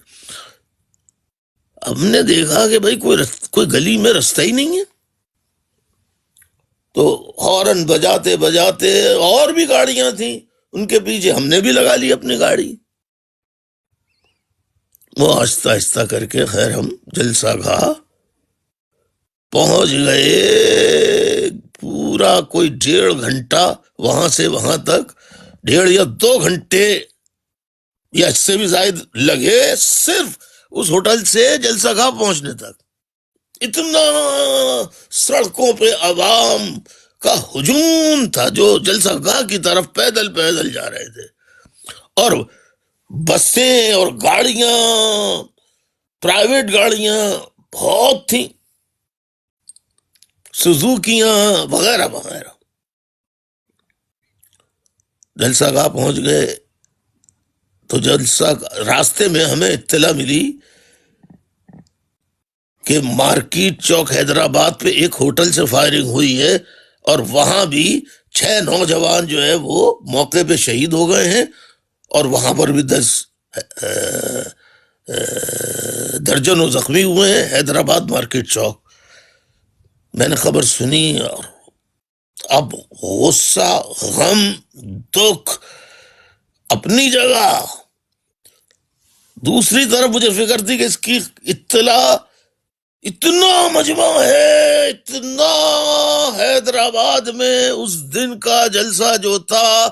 ہم نے دیکھا کہ بھائی کوئی گلی میں رستہ ہی نہیں ہے. تو ہارن بجاتے بجاتے اور بھی گاڑیاں تھیں ان کے پیچھے، ہم نے بھی لگا لی اپنی گاڑی. وہ آہستہ آہستہ کر کے خیر ہم جلسہ گاہ پہنچ گئے. پورا کوئی 1.5 گھنٹہ وہاں سے وہاں تک، 1.5 یا 2 گھنٹے یا اس سے بھی زائد لگے صرف اس ہوٹل سے جلسہ گاہ پہنچنے تک. اتنا سڑکوں پہ عوام کا ہجوم تھا جو جلسہ گاہ کی طرف پیدل پیدل جا رہے تھے. اور بسیں اور گاڑیاں، پرائیویٹ گاڑیاں بہت تھیں، سوزوکیاں وغیرہ وغیرہ. جلسہ گاہ پہنچ گئے تو راستے میں ہمیں اطلاع ملی کہ مارکیٹ چوک حیدرآباد پہ ایک ہوٹل سے فائرنگ ہوئی ہے، اور وہاں بھی 6 نوجوان جو ہے وہ موقع پہ شہید ہو گئے ہیں، اور وہاں پر بھی 10 درجنوں زخمی ہوئے ہیں حیدرآباد مارکیٹ چوک. میں نے خبر سنی، اور اب غصہ، غم، دکھ اپنی جگہ، دوسری طرف مجھے فکر تھی کہ اس کی اطلاع اتنا مجمع ہے، اتنا حیدرآباد میں اس دن کا جلسہ جو تھا،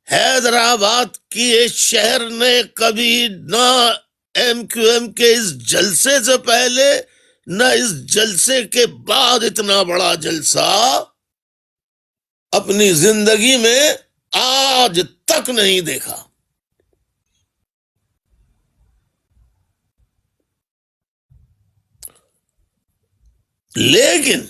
حیدرآباد کی اس شہر نے کبھی نہ MQM کے اس جلسے سے پہلے نہ اس جلسے کے بعد اتنا بڑا جلسہ اپنی زندگی میں آج تک نہیں دیکھا. لیکن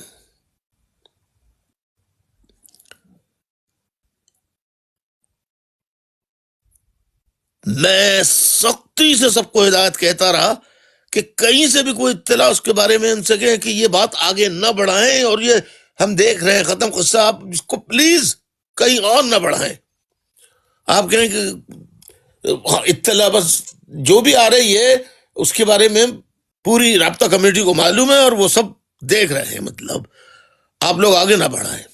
میں سختی سے سب کو ہدایت کہتا رہا کہ کہیں سے بھی کوئی اطلاع اس کے بارے میں ان سے کہیں کہ یہ بات آگے نہ بڑھائیں، اور یہ ہم دیکھ رہے ہیں ختم قصہ، آپ اس کو پلیز کہیں اور نہ بڑھائیں. آپ کہیں کہ اطلاع بس جو بھی آ رہی ہے اس کے بارے میں پوری رابطہ کمیٹی کو معلوم ہے اور وہ سب دیکھ رہے ہیں، مطلب آپ لوگ آگے نہ بڑھائیں.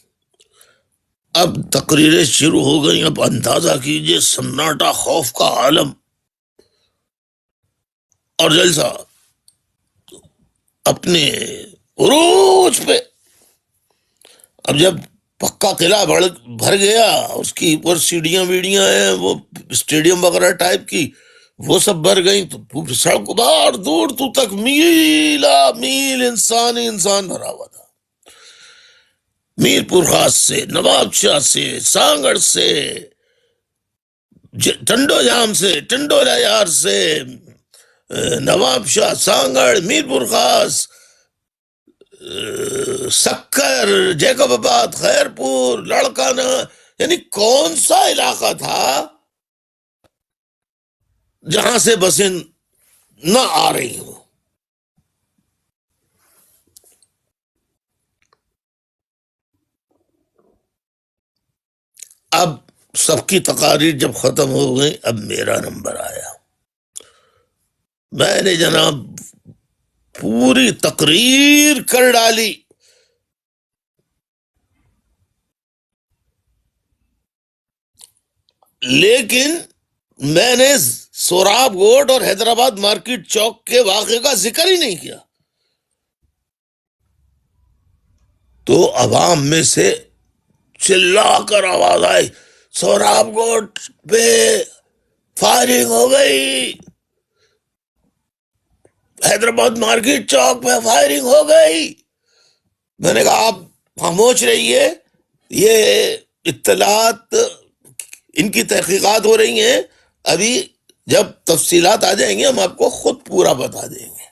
اب تقریریں شروع ہو گئی. اب اندازہ کیجئے سناٹا، خوف کا عالم، اور جلسہ اپنے عروج پہ. اب جب پکا قلعہ بھر گیا، اس کی اوپر سیڑھیاں ویڑیاں ہیں وہ اسٹیڈیم وغیرہ ٹائپ کی، وہ سب بھر گئیں، تو سڑک باہر دور تو تک میل انسان بھرا ہوا تھا. میر پور خاص سے، نواب شاہ سے، سانگڑ سے، ٹنڈو جام سے، ٹنڈو لیار سے، نواب شاہ، سانگڑ، میر پور خاص، سکر، جیکب آباد، خیر پور، لڑکانہ، یعنی کون سا علاقہ تھا جہاں سے بسیں نہ آ رہی ہوں؟ اب سب کی تقاریر جب ختم ہو گئی، اب میرا نمبر آیا. میں نے جناب پوری تقریر کر ڈالی، لیکن میں نے سوراب گوٹ اور حیدرآباد مارکیٹ چوک کے واقعے کا ذکر ہی نہیں کیا. تو عوام میں سے چلا کر آواز آئی، سوراب گوٹ پہ فائرنگ ہو گئی، حیدرآباد مارکیٹ چوک پہ فائرنگ ہو گئی. میں نے کہا آپ خاموش رہیے، یہ اطلاعات، ان کی تحقیقات ہو رہی ہیں، ابھی جب تفصیلات آ جائیں گے ہم آپ کو خود پورا بتا دیں گے.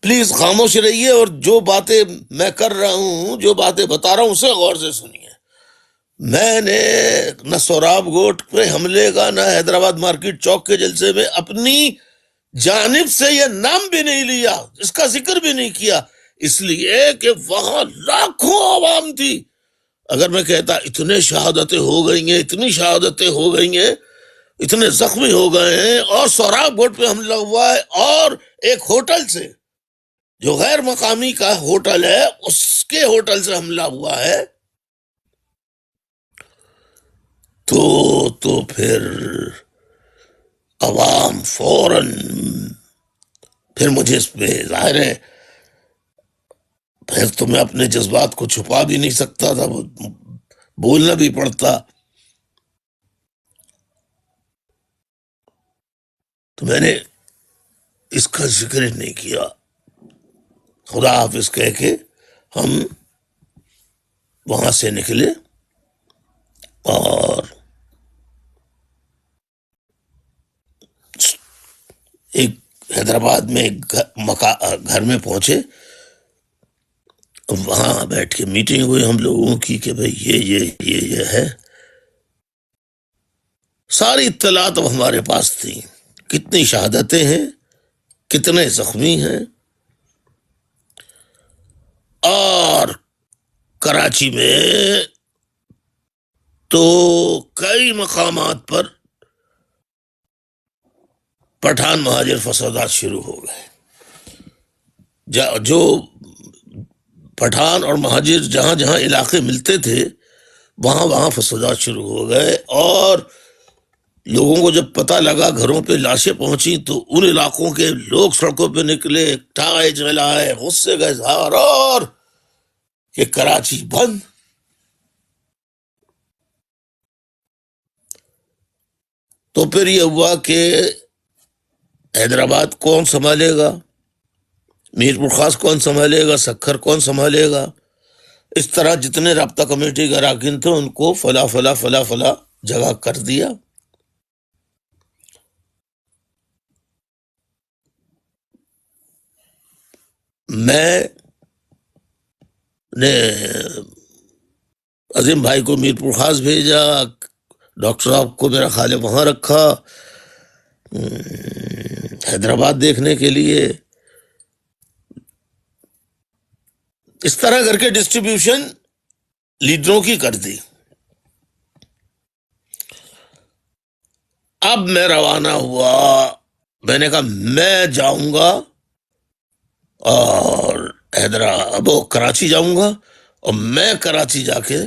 پلیز خاموش رہیے، اور جو باتیں میں کر رہا ہوں، جو باتیں بتا رہا ہوں، اسے غور سے سنیے. میں نے نہ سوراب گوٹ پہ حملے کا، نہ حیدرآباد مارکیٹ چوک کے جلسے میں اپنی جانب سے یہ نام بھی نہیں لیا، اس کا ذکر بھی نہیں کیا، اس لیے کہ وہاں لاکھوں عوام تھی. اگر میں کہتا اتنے شہادتیں ہو گئی ہیں، اتنی شہادتیں ہو گئی ہیں، اتنے زخمی ہو گئے ہیں، اور سوراب گوٹ پہ حملہ ہوا ہے، اور ایک ہوٹل سے، جو غیر مقامی کا ہوٹل ہے، اس کے ہوٹل سے حملہ ہوا ہے، تو پھر عوام فوراً، پھر مجھے اس پہ ظاہر ہے، پھر تو میں اپنے جذبات کو چھپا بھی نہیں سکتا تھا، بولنا بھی پڑتا. تو میں نے اس کا ذکر ہی نہیں کیا. خدا حافظ کہہ کے ہم وہاں سے نکلے، اور ایک حیدرآباد میں ایک گھر میں پہنچے. وہاں بیٹھ کے میٹنگ ہوئی ہم لوگوں کی کہ بھئی یہ ہے. ساری اطلاعات اب ہمارے پاس تھیں، کتنی شہادتیں ہیں، کتنے زخمی ہیں، اور کراچی میں تو کئی مقامات پر پٹھان مہاجر فسادات شروع ہو گئے. جو پٹھان اور مہاجر جہاں جہاں علاقے ملتے تھے، وہاں فسادات شروع ہو گئے، اور لوگوں کو جب پتہ لگا، گھروں پہ لاشیں پہنچی، تو ان علاقوں کے لوگ سڑکوں پہ نکلے، ٹائے جلائے، غصے کا اظہار، اور کہ کراچی بند. تو پھر یہ ہوا کہ حیدرآباد کون سنبھالے گا، میر پور خاص کون سنبھالے گا، سکھر کون سنبھالے گا. اس طرح جتنے رابطہ کمیٹی کے اراکین تھے ان کو فلا جگہ کر دیا. میں نے عظیم بھائی کو میر پور خاص بھیجا، ڈاکٹر صاحب کو میرا خیال ہے وہاں رکھا حیدرآباد دیکھنے کے لیے. اس طرح کر کے ڈسٹریبیوشن لیڈروں کی کر دی. اب میں روانہ ہوا، میں نے کہا میں جاؤں گا اور کراچی جاؤں گا، اور میں کراچی جا کے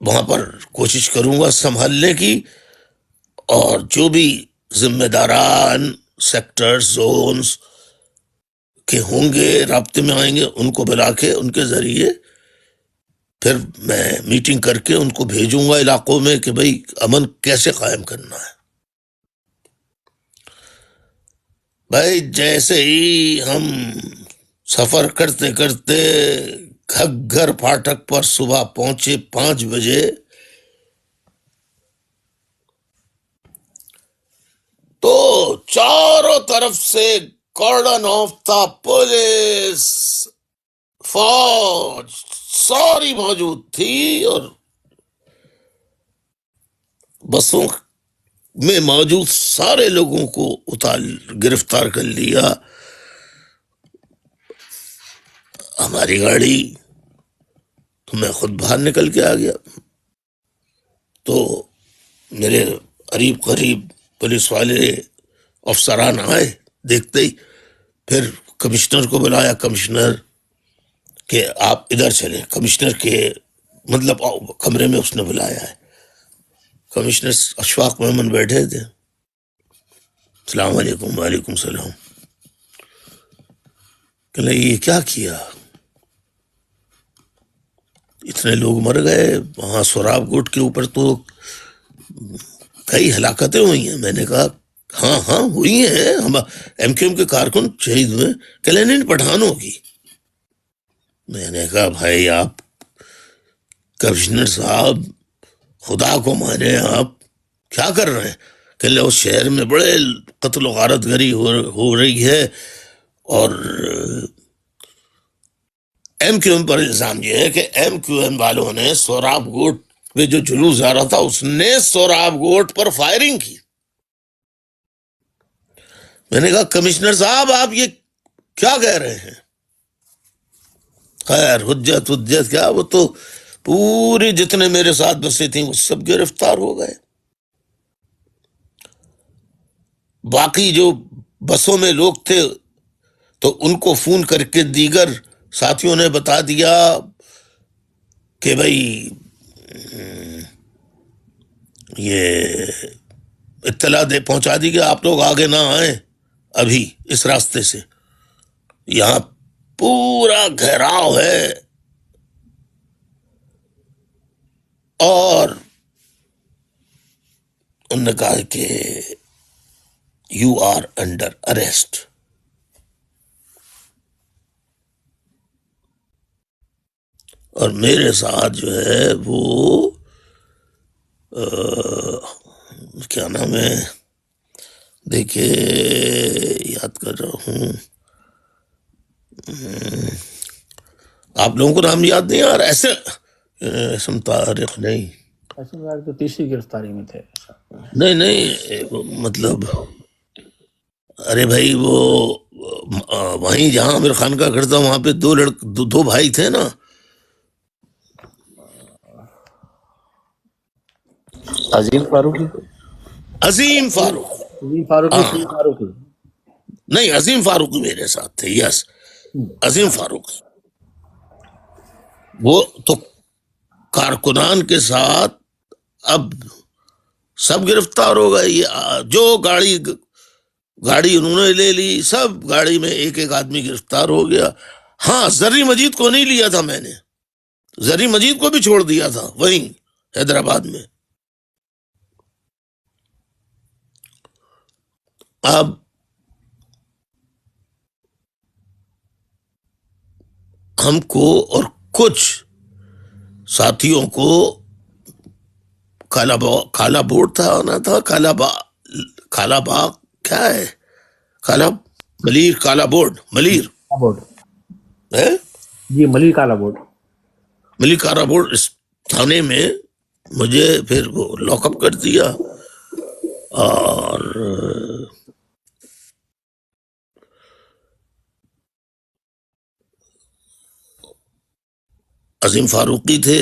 وہاں پر کوشش کروں گا سنبھالنے کی، اور جو بھی ذمہ داران سیکٹر زونز کے ہوں گے، رابطے میں آئیں گے، ان کو بلا کے ان کے ذریعے پھر میں میٹنگ کر کے ان کو بھیجوں گا علاقوں میں کہ بھئی امن کیسے قائم کرنا ہے. بھائی جیسے ہی ہم سفر کرتے کرتے گھگر پھاٹک پر صبح پہنچے 5 بجے. تو چاروں طرف سے کارڈن آف تھا، پولیس، فوج ساری موجود تھی، اور بسوں میں موجود سارے لوگوں کو گرفتار کر لیا. ہماری گاڑی تو میں خود باہر نکل کے آ گیا. تو میرے قریب پولیس والے افسران آئے، دیکھتے ہی پھر کمشنر کو بلایا. کمشنر کہ آپ ادھر چلیں، کمشنر کے مطلب کمرے میں اس نے بلایا ہے. کمشنر اشفاق محمد بیٹھے تھے. السلام علیکم. وعلیکم السلام. کہ یہ کیا کیا، اتنے لوگ مر گئے وہاں سوراب کوٹ کے اوپر، تو کئی ہلاکتیں ہوئی ہیں. میں نے کہا ہاں ہوئی ہیں، ہم ایم کیو ایم کے کارکن شہید ہوئے. کہ نہیں پٹھانوں کی. میں نے کہا بھائی آپ کمشنر صاحب خدا کو مانے، آپ کیا کر رہے ہیں؟ کہ اس شہر میں بڑے قتل و غارت گری ہو رہی ہے، اور ایم کیو ایم پر الزام یہ ہے کہ ایم کیو ایم والوں نے سوراب گوٹ میں جو جلوس جا رہا تھا اس نے سوراب گوٹ پر فائرنگ کی. میں نے کہا کمشنر صاحب آپ یہ کیا کہہ رہے ہیں؟ خیر حجت کیا، وہ تو پوری جتنے میرے ساتھ بسیں تھیں وہ سب گرفتار ہو گئے. باقی جو بسوں میں لوگ تھے تو ان کو فون کر کے دیگر ساتھیوں نے بتا دیا کہ بھائی یہ اطلاع پہنچا دی کہ آپ لوگ آگے نہ آئیں ابھی اس راستے سے، یہاں پورا گھیراؤ ہے. اور انہوں نے کہا کہ یو آر انڈر اریسٹ. اور میرے ساتھ جو ہے وہ کیا نام ہے، دیکھیے یاد کر رہا ہوں، آپ لوگوں کو نام یاد نہیں آ رہا؟ ایسے اسم طارق نہیں، ایسے میں تو تیسری گرفتاری میں تھے. نہیں مطلب ارے بھائی وہ وہیں جہاں عامر خان کا گھر تھا وہاں پہ دو بھائی تھے نا. عظیم فاروقی. عظیم فاروق نہیں، عظیم فاروقی میرے ساتھ تھے. یس، عظیم فاروق. وہ تو کارکنان کے ساتھ اب سب گرفتار ہو گئے. یہ جو گاڑی انہوں نے لے لی، سب گاڑی میں ایک ایک آدمی گرفتار ہو گیا. ہاں زرعی مجید کو نہیں لیا تھا میں نے، زرعی مجید کو بھی چھوڑ دیا تھا وہیں حیدرآباد میں. اب ہم کو اور کچھ ساتھیوں کو کالا بورڈ تھا، آنا تھا کالا باغ کیا ہے، ملیر کالا بورڈ، ملیر ہے جی، ملیر کالا بورڈ. ملیر کالا بورڈ اس تھانے میں مجھے پھر وہ لاک اپ کر دیا. اور عظیم فاروقی تھے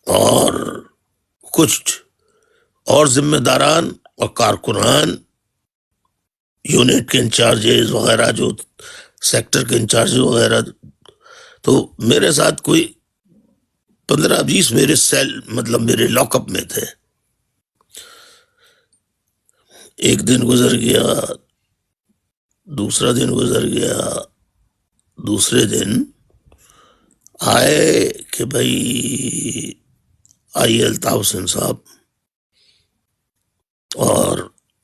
اور کچھ اور ذمہ داران اور کارکنان، یونٹ کے انچارجز وغیرہ، جو سیکٹر کے انچارج وغیرہ. تو میرے ساتھ کوئی 15-20 میرے سیل مطلب میرے لاک اپ میں تھے. ایک دن گزر گیا، دوسرا دن گزر گیا، دوسرے دن آئے کہ بھائی آئیے الطاف حسین صاحب اور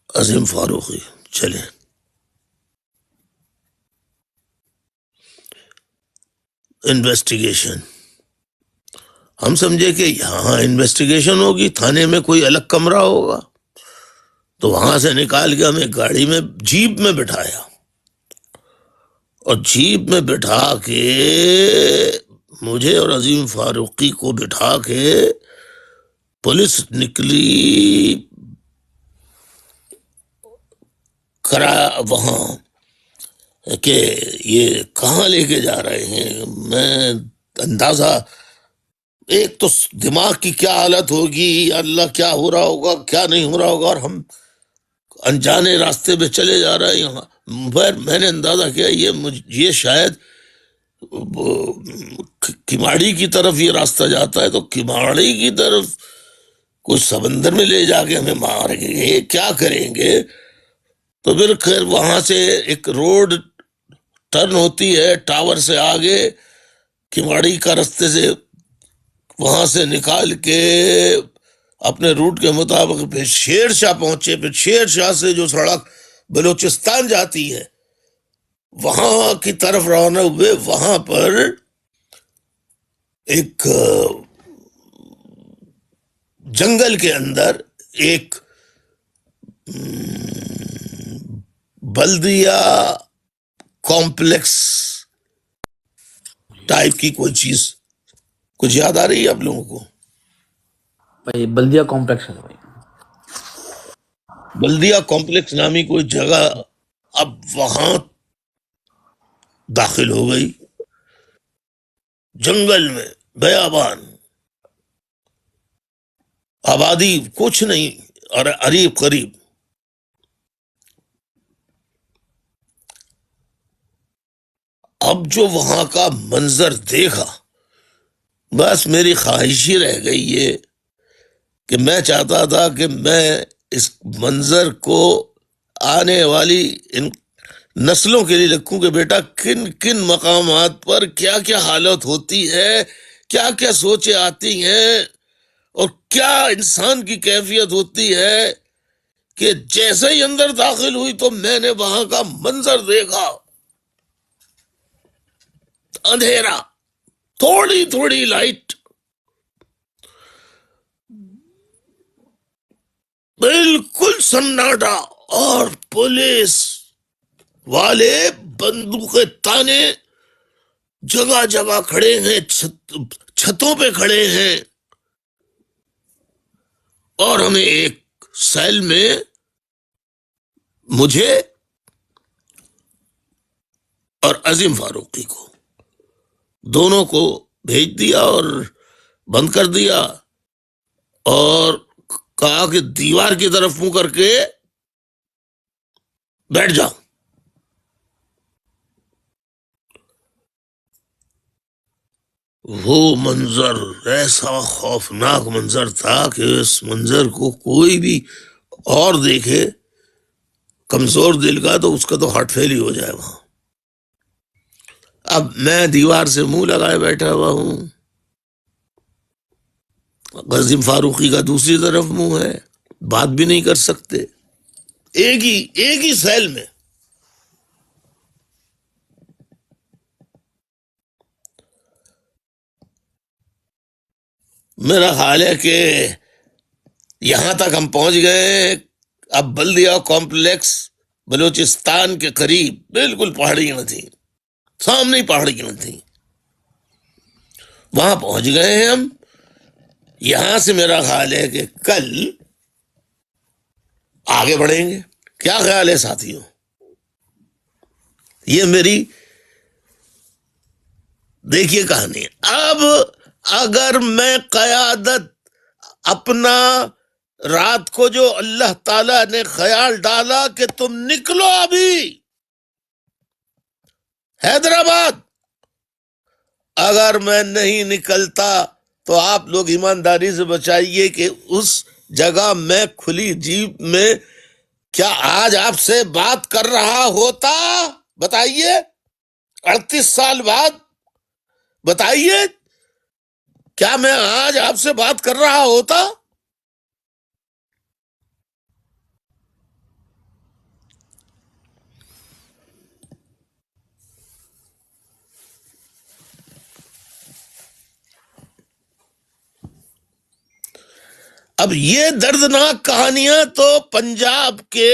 عظیم فاروقی چلے. انویسٹیگیشن. ہم سمجھے کہ یہاں انویسٹیگیشن ہوگی، تھانے میں کوئی الگ کمرہ ہوگا، تو وہاں سے نکال کے ہمیں گاڑی میں جیپ میں بٹھایا، اور جیپ میں بٹھا کے مجھے اور عظیم فاروقی کو بٹھا کے پولیس نکلی کرا وہاں کہ یہ کہاں لے کے جا رہے ہیں. میں اندازہ، ایک تو دماغ کی کیا حالت ہوگی، اللہ کیا ہو رہا ہوگا کیا نہیں ہو رہا ہوگا، اور ہم انجانے راستے پہ چلے جا رہے ہیں یہاں. میں نے اندازہ کیا یہ شاید کماڑی کی طرف یہ راستہ جاتا ہے، تو کماڑی کی طرف کچھ سمندر میں لے جا کے ہمیں ماریں گے، کیا کریں گے. تو پھر خیر وہاں سے ایک روڈ ٹرن ہوتی ہے ٹاور سے آگے، کماڑی کا رستے سے وہاں سے نکال کے اپنے روٹ کے مطابق پھر شیر شاہ پہنچے. پھر شیر شاہ سے جو سڑک بلوچستان جاتی ہے وہاں کی طرف روانہ ہوئے. وہاں پر ایک جنگل کے اندر ایک بلدیہ کمپلیکس ٹائپ کی کوئی چیز کچھ یاد آ رہی ہے آپ لوگوں کو؟ بھائی بلدیہ کمپلیکس ہے بھائی. بلدیہ کمپلیکس نامی کوئی جگہ. اب وہاں داخل ہو گئی، جنگل میں بیابان، آبادی کچھ نہیں، اور قریب قریب. اب جو وہاں کا منظر دیکھا، بس میری خواہش ہی رہ گئی یہ کہ میں چاہتا تھا کہ میں اس منظر کو آنے والی ان نسلوں کے لیے لکھوں کہ بیٹا کن کن مقامات پر کیا کیا حالت ہوتی ہے، کیا کیا سوچیں آتی ہیں، اور کیا انسان کی کیفیت ہوتی ہے کہ جیسے ہی اندر داخل ہوئی تو میں نے وہاں کا منظر دیکھا. اندھیرا، تھوڑی تھوڑی لائٹ، بالکل سناٹا، اور پولیس والے بندوقیں تانے جگہ جگہ کھڑے ہیں، چھتوں پہ کھڑے ہیں، اور ہمیں ایک سیل میں مجھے اور عظیم فاروقی کو دونوں کو بھیج دیا اور بند کر دیا، اور کہا کہ دیوار کی طرف منہ کر کے بیٹھ جاؤ. وہ منظر ایسا خوفناک منظر تھا کہ اس منظر کو کوئی بھی اور دیکھے کمزور دل کا تو اس کا تو ہارٹ فیل ہی ہو جائے وہاں. اب میں دیوار سے منہ لگائے بیٹھا ہوا ہوں، عظیم فاروقی کا دوسری طرف منہ ہے، بات بھی نہیں کر سکتے. ایک ہی سیل میں. میرا خیال ہے کہ یہاں تک ہم پہنچ گئے. اب بلدیہ کمپلیکس بلوچستان کے قریب، بالکل پہاڑیاں تھیں، سامنے ہی پہاڑیاں تھیں. وہاں پہنچ گئے ہیں ہم. یہاں سے میرا خیال ہے کہ کل آگے بڑھیں گے. کیا خیال ہے ساتھیوں؟ یہ میری دیکھیے کہانی. اب اگر میں قیادت اپنا رات کو جو اللہ تعالی نے خیال ڈالا کہ تم نکلو ابھی حیدرآباد، اگر میں نہیں نکلتا تو آپ لوگ ایمانداری سے بچائیے کہ اس جگہ میں کھلی جیپ میں کیا آج آپ سے بات کر رہا ہوتا؟ بتائیے، 38 سال بعد بتائیے، کیا میں آج آپ سے بات کر رہا ہوتا؟ اب یہ دردناک کہانیاں تو پنجاب کے،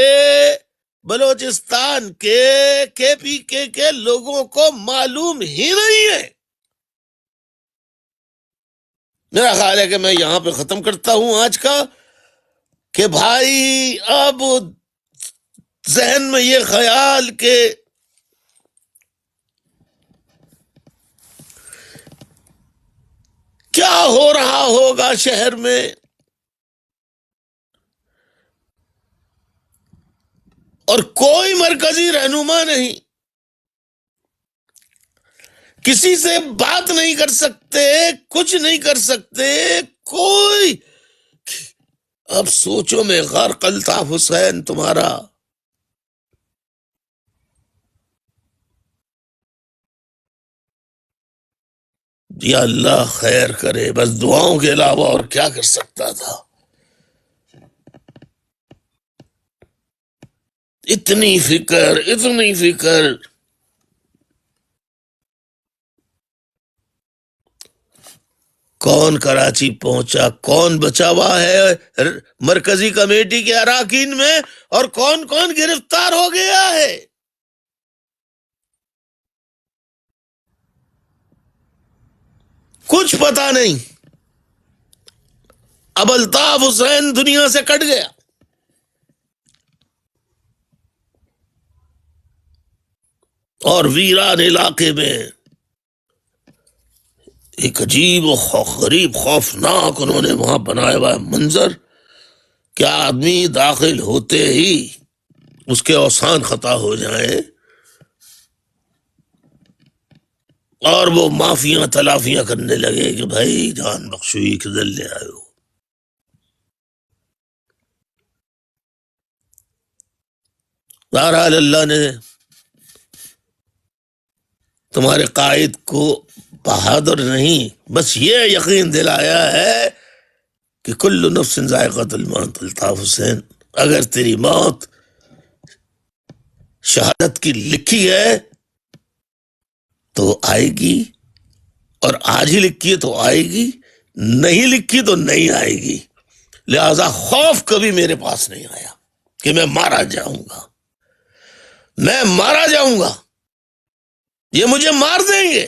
بلوچستان کے پی کے لوگوں کو معلوم ہی نہیں ہے۔ میرا خیال ہے کہ میں یہاں پہ ختم کرتا ہوں آج کا، کہ بھائی اب ذہن میں یہ خیال کہ کیا ہو رہا ہوگا شہر میں، اور کوئی مرکزی رہنما نہیں، کسی سے بات نہیں کر سکتے، کچھ نہیں کر سکتے کوئی۔ اب سوچو میں غرق الطاف حسین تمہارا، یا اللہ خیر کرے، بس دعاؤں کے علاوہ اور کیا کر سکتا تھا؟ اتنی فکر، اتنی فکر۔ کون کراچی پہنچا، کون بچا ہوا ہے مرکزی کمیٹی کے اراکین میں، اور کون کون گرفتار ہو گیا ہے؟ کچھ پتا نہیں۔ اب الطاف حسین دنیا سے کٹ گیا، اور ویران علاقے میں ایک عجیب و غریب خوفناک انہوں نے وہاں بنایا ہوا منظر کہ آدمی داخل ہوتے ہی اس کے اوسان خطا ہو جائیں، اور وہ معافیاں تلافیاں کرنے لگے کہ بھائی جان بخشوئی کدھر لے آئے ہو۔ بہرحال اللہ نے تمہارے قائد کو بہادر نہیں، بس یہ یقین دلایا ہے کہ کل نفس ذائقۃ الموت۔ الطاف حسین، اگر تیری موت شہادت کی لکھی ہے تو آئے گی، اور آج ہی لکھی ہے تو آئے گی، نہیں لکھی تو نہیں آئے گی۔ لہذا خوف کبھی میرے پاس نہیں آیا کہ میں مارا جاؤں گا، میں مارا جاؤں گا، یہ مجھے مار دیں گے،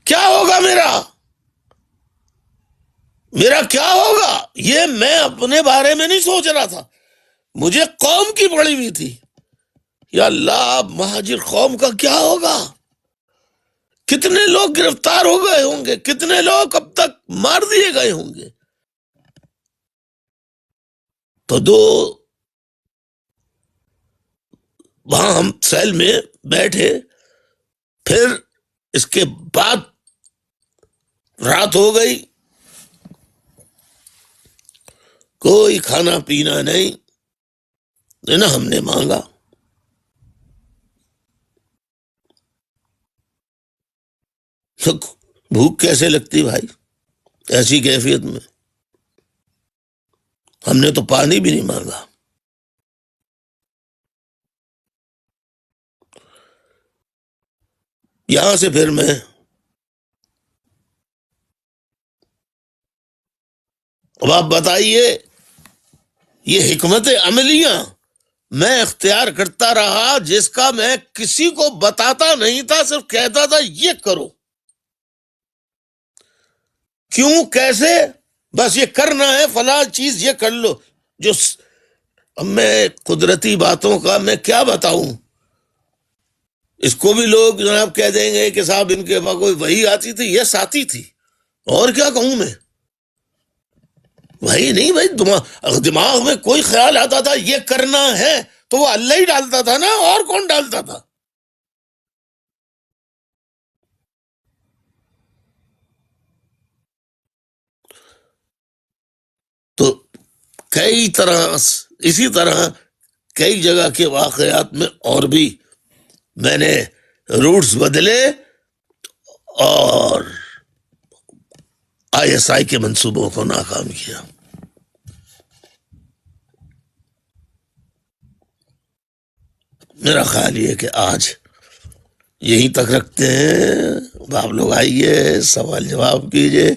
کیا ہوگا میرا کیا ہوگا، یہ میں اپنے بارے میں نہیں سوچ رہا تھا، مجھے قوم کی پڑی ہوئی تھی۔ یا اللہ، مہاجر قوم کا کیا ہوگا؟ کتنے لوگ گرفتار ہو گئے ہوں گے، کتنے لوگ اب تک مار دیے گئے ہوں گے۔ تو وہاں ہم سیل میں بیٹھے، پھر اس کے بعد رات ہو گئی، کوئی کھانا پینا نہیں، نہ ہم نے مانگا۔ بھوک کیسے لگتی بھائی ایسی کیفیت میں؟ ہم نے تو پانی بھی نہیں مانگا۔ یہاں سے پھر میں اب آپ بتائیے، یہ حکمت عملیاں میں اختیار کرتا رہا جس کا میں کسی کو بتاتا نہیں تھا، صرف کہتا تھا یہ کرو، کیوں، کیسے، بس یہ کرنا ہے، فلاں چیز یہ کر لو۔ اب میں قدرتی باتوں کا میں کیا بتاؤں؟ اس کو بھی لوگ جناب کہہ دیں گے کہ صاحب ان کے پاس کوئی وحی آتی تھی، یہ ساتھی تھی، اور کیا کہوں میں؟ وہی نہیں بھائی، دماغ میں کوئی خیال آتا تھا یہ کرنا ہے تو وہ اللہ ہی ڈالتا تھا نا، اور کون ڈالتا تھا؟ تو کئی طرح، اسی طرح کئی جگہ کے واقعات میں اور بھی میں نے روٹس بدلے اور ISI کے منصوبوں کو ناکام کیا۔ میرا خیال یہ کہ آج یہیں تک رکھتے ہیں، آپ لوگ آئیے، سوال جواب کیجئے۔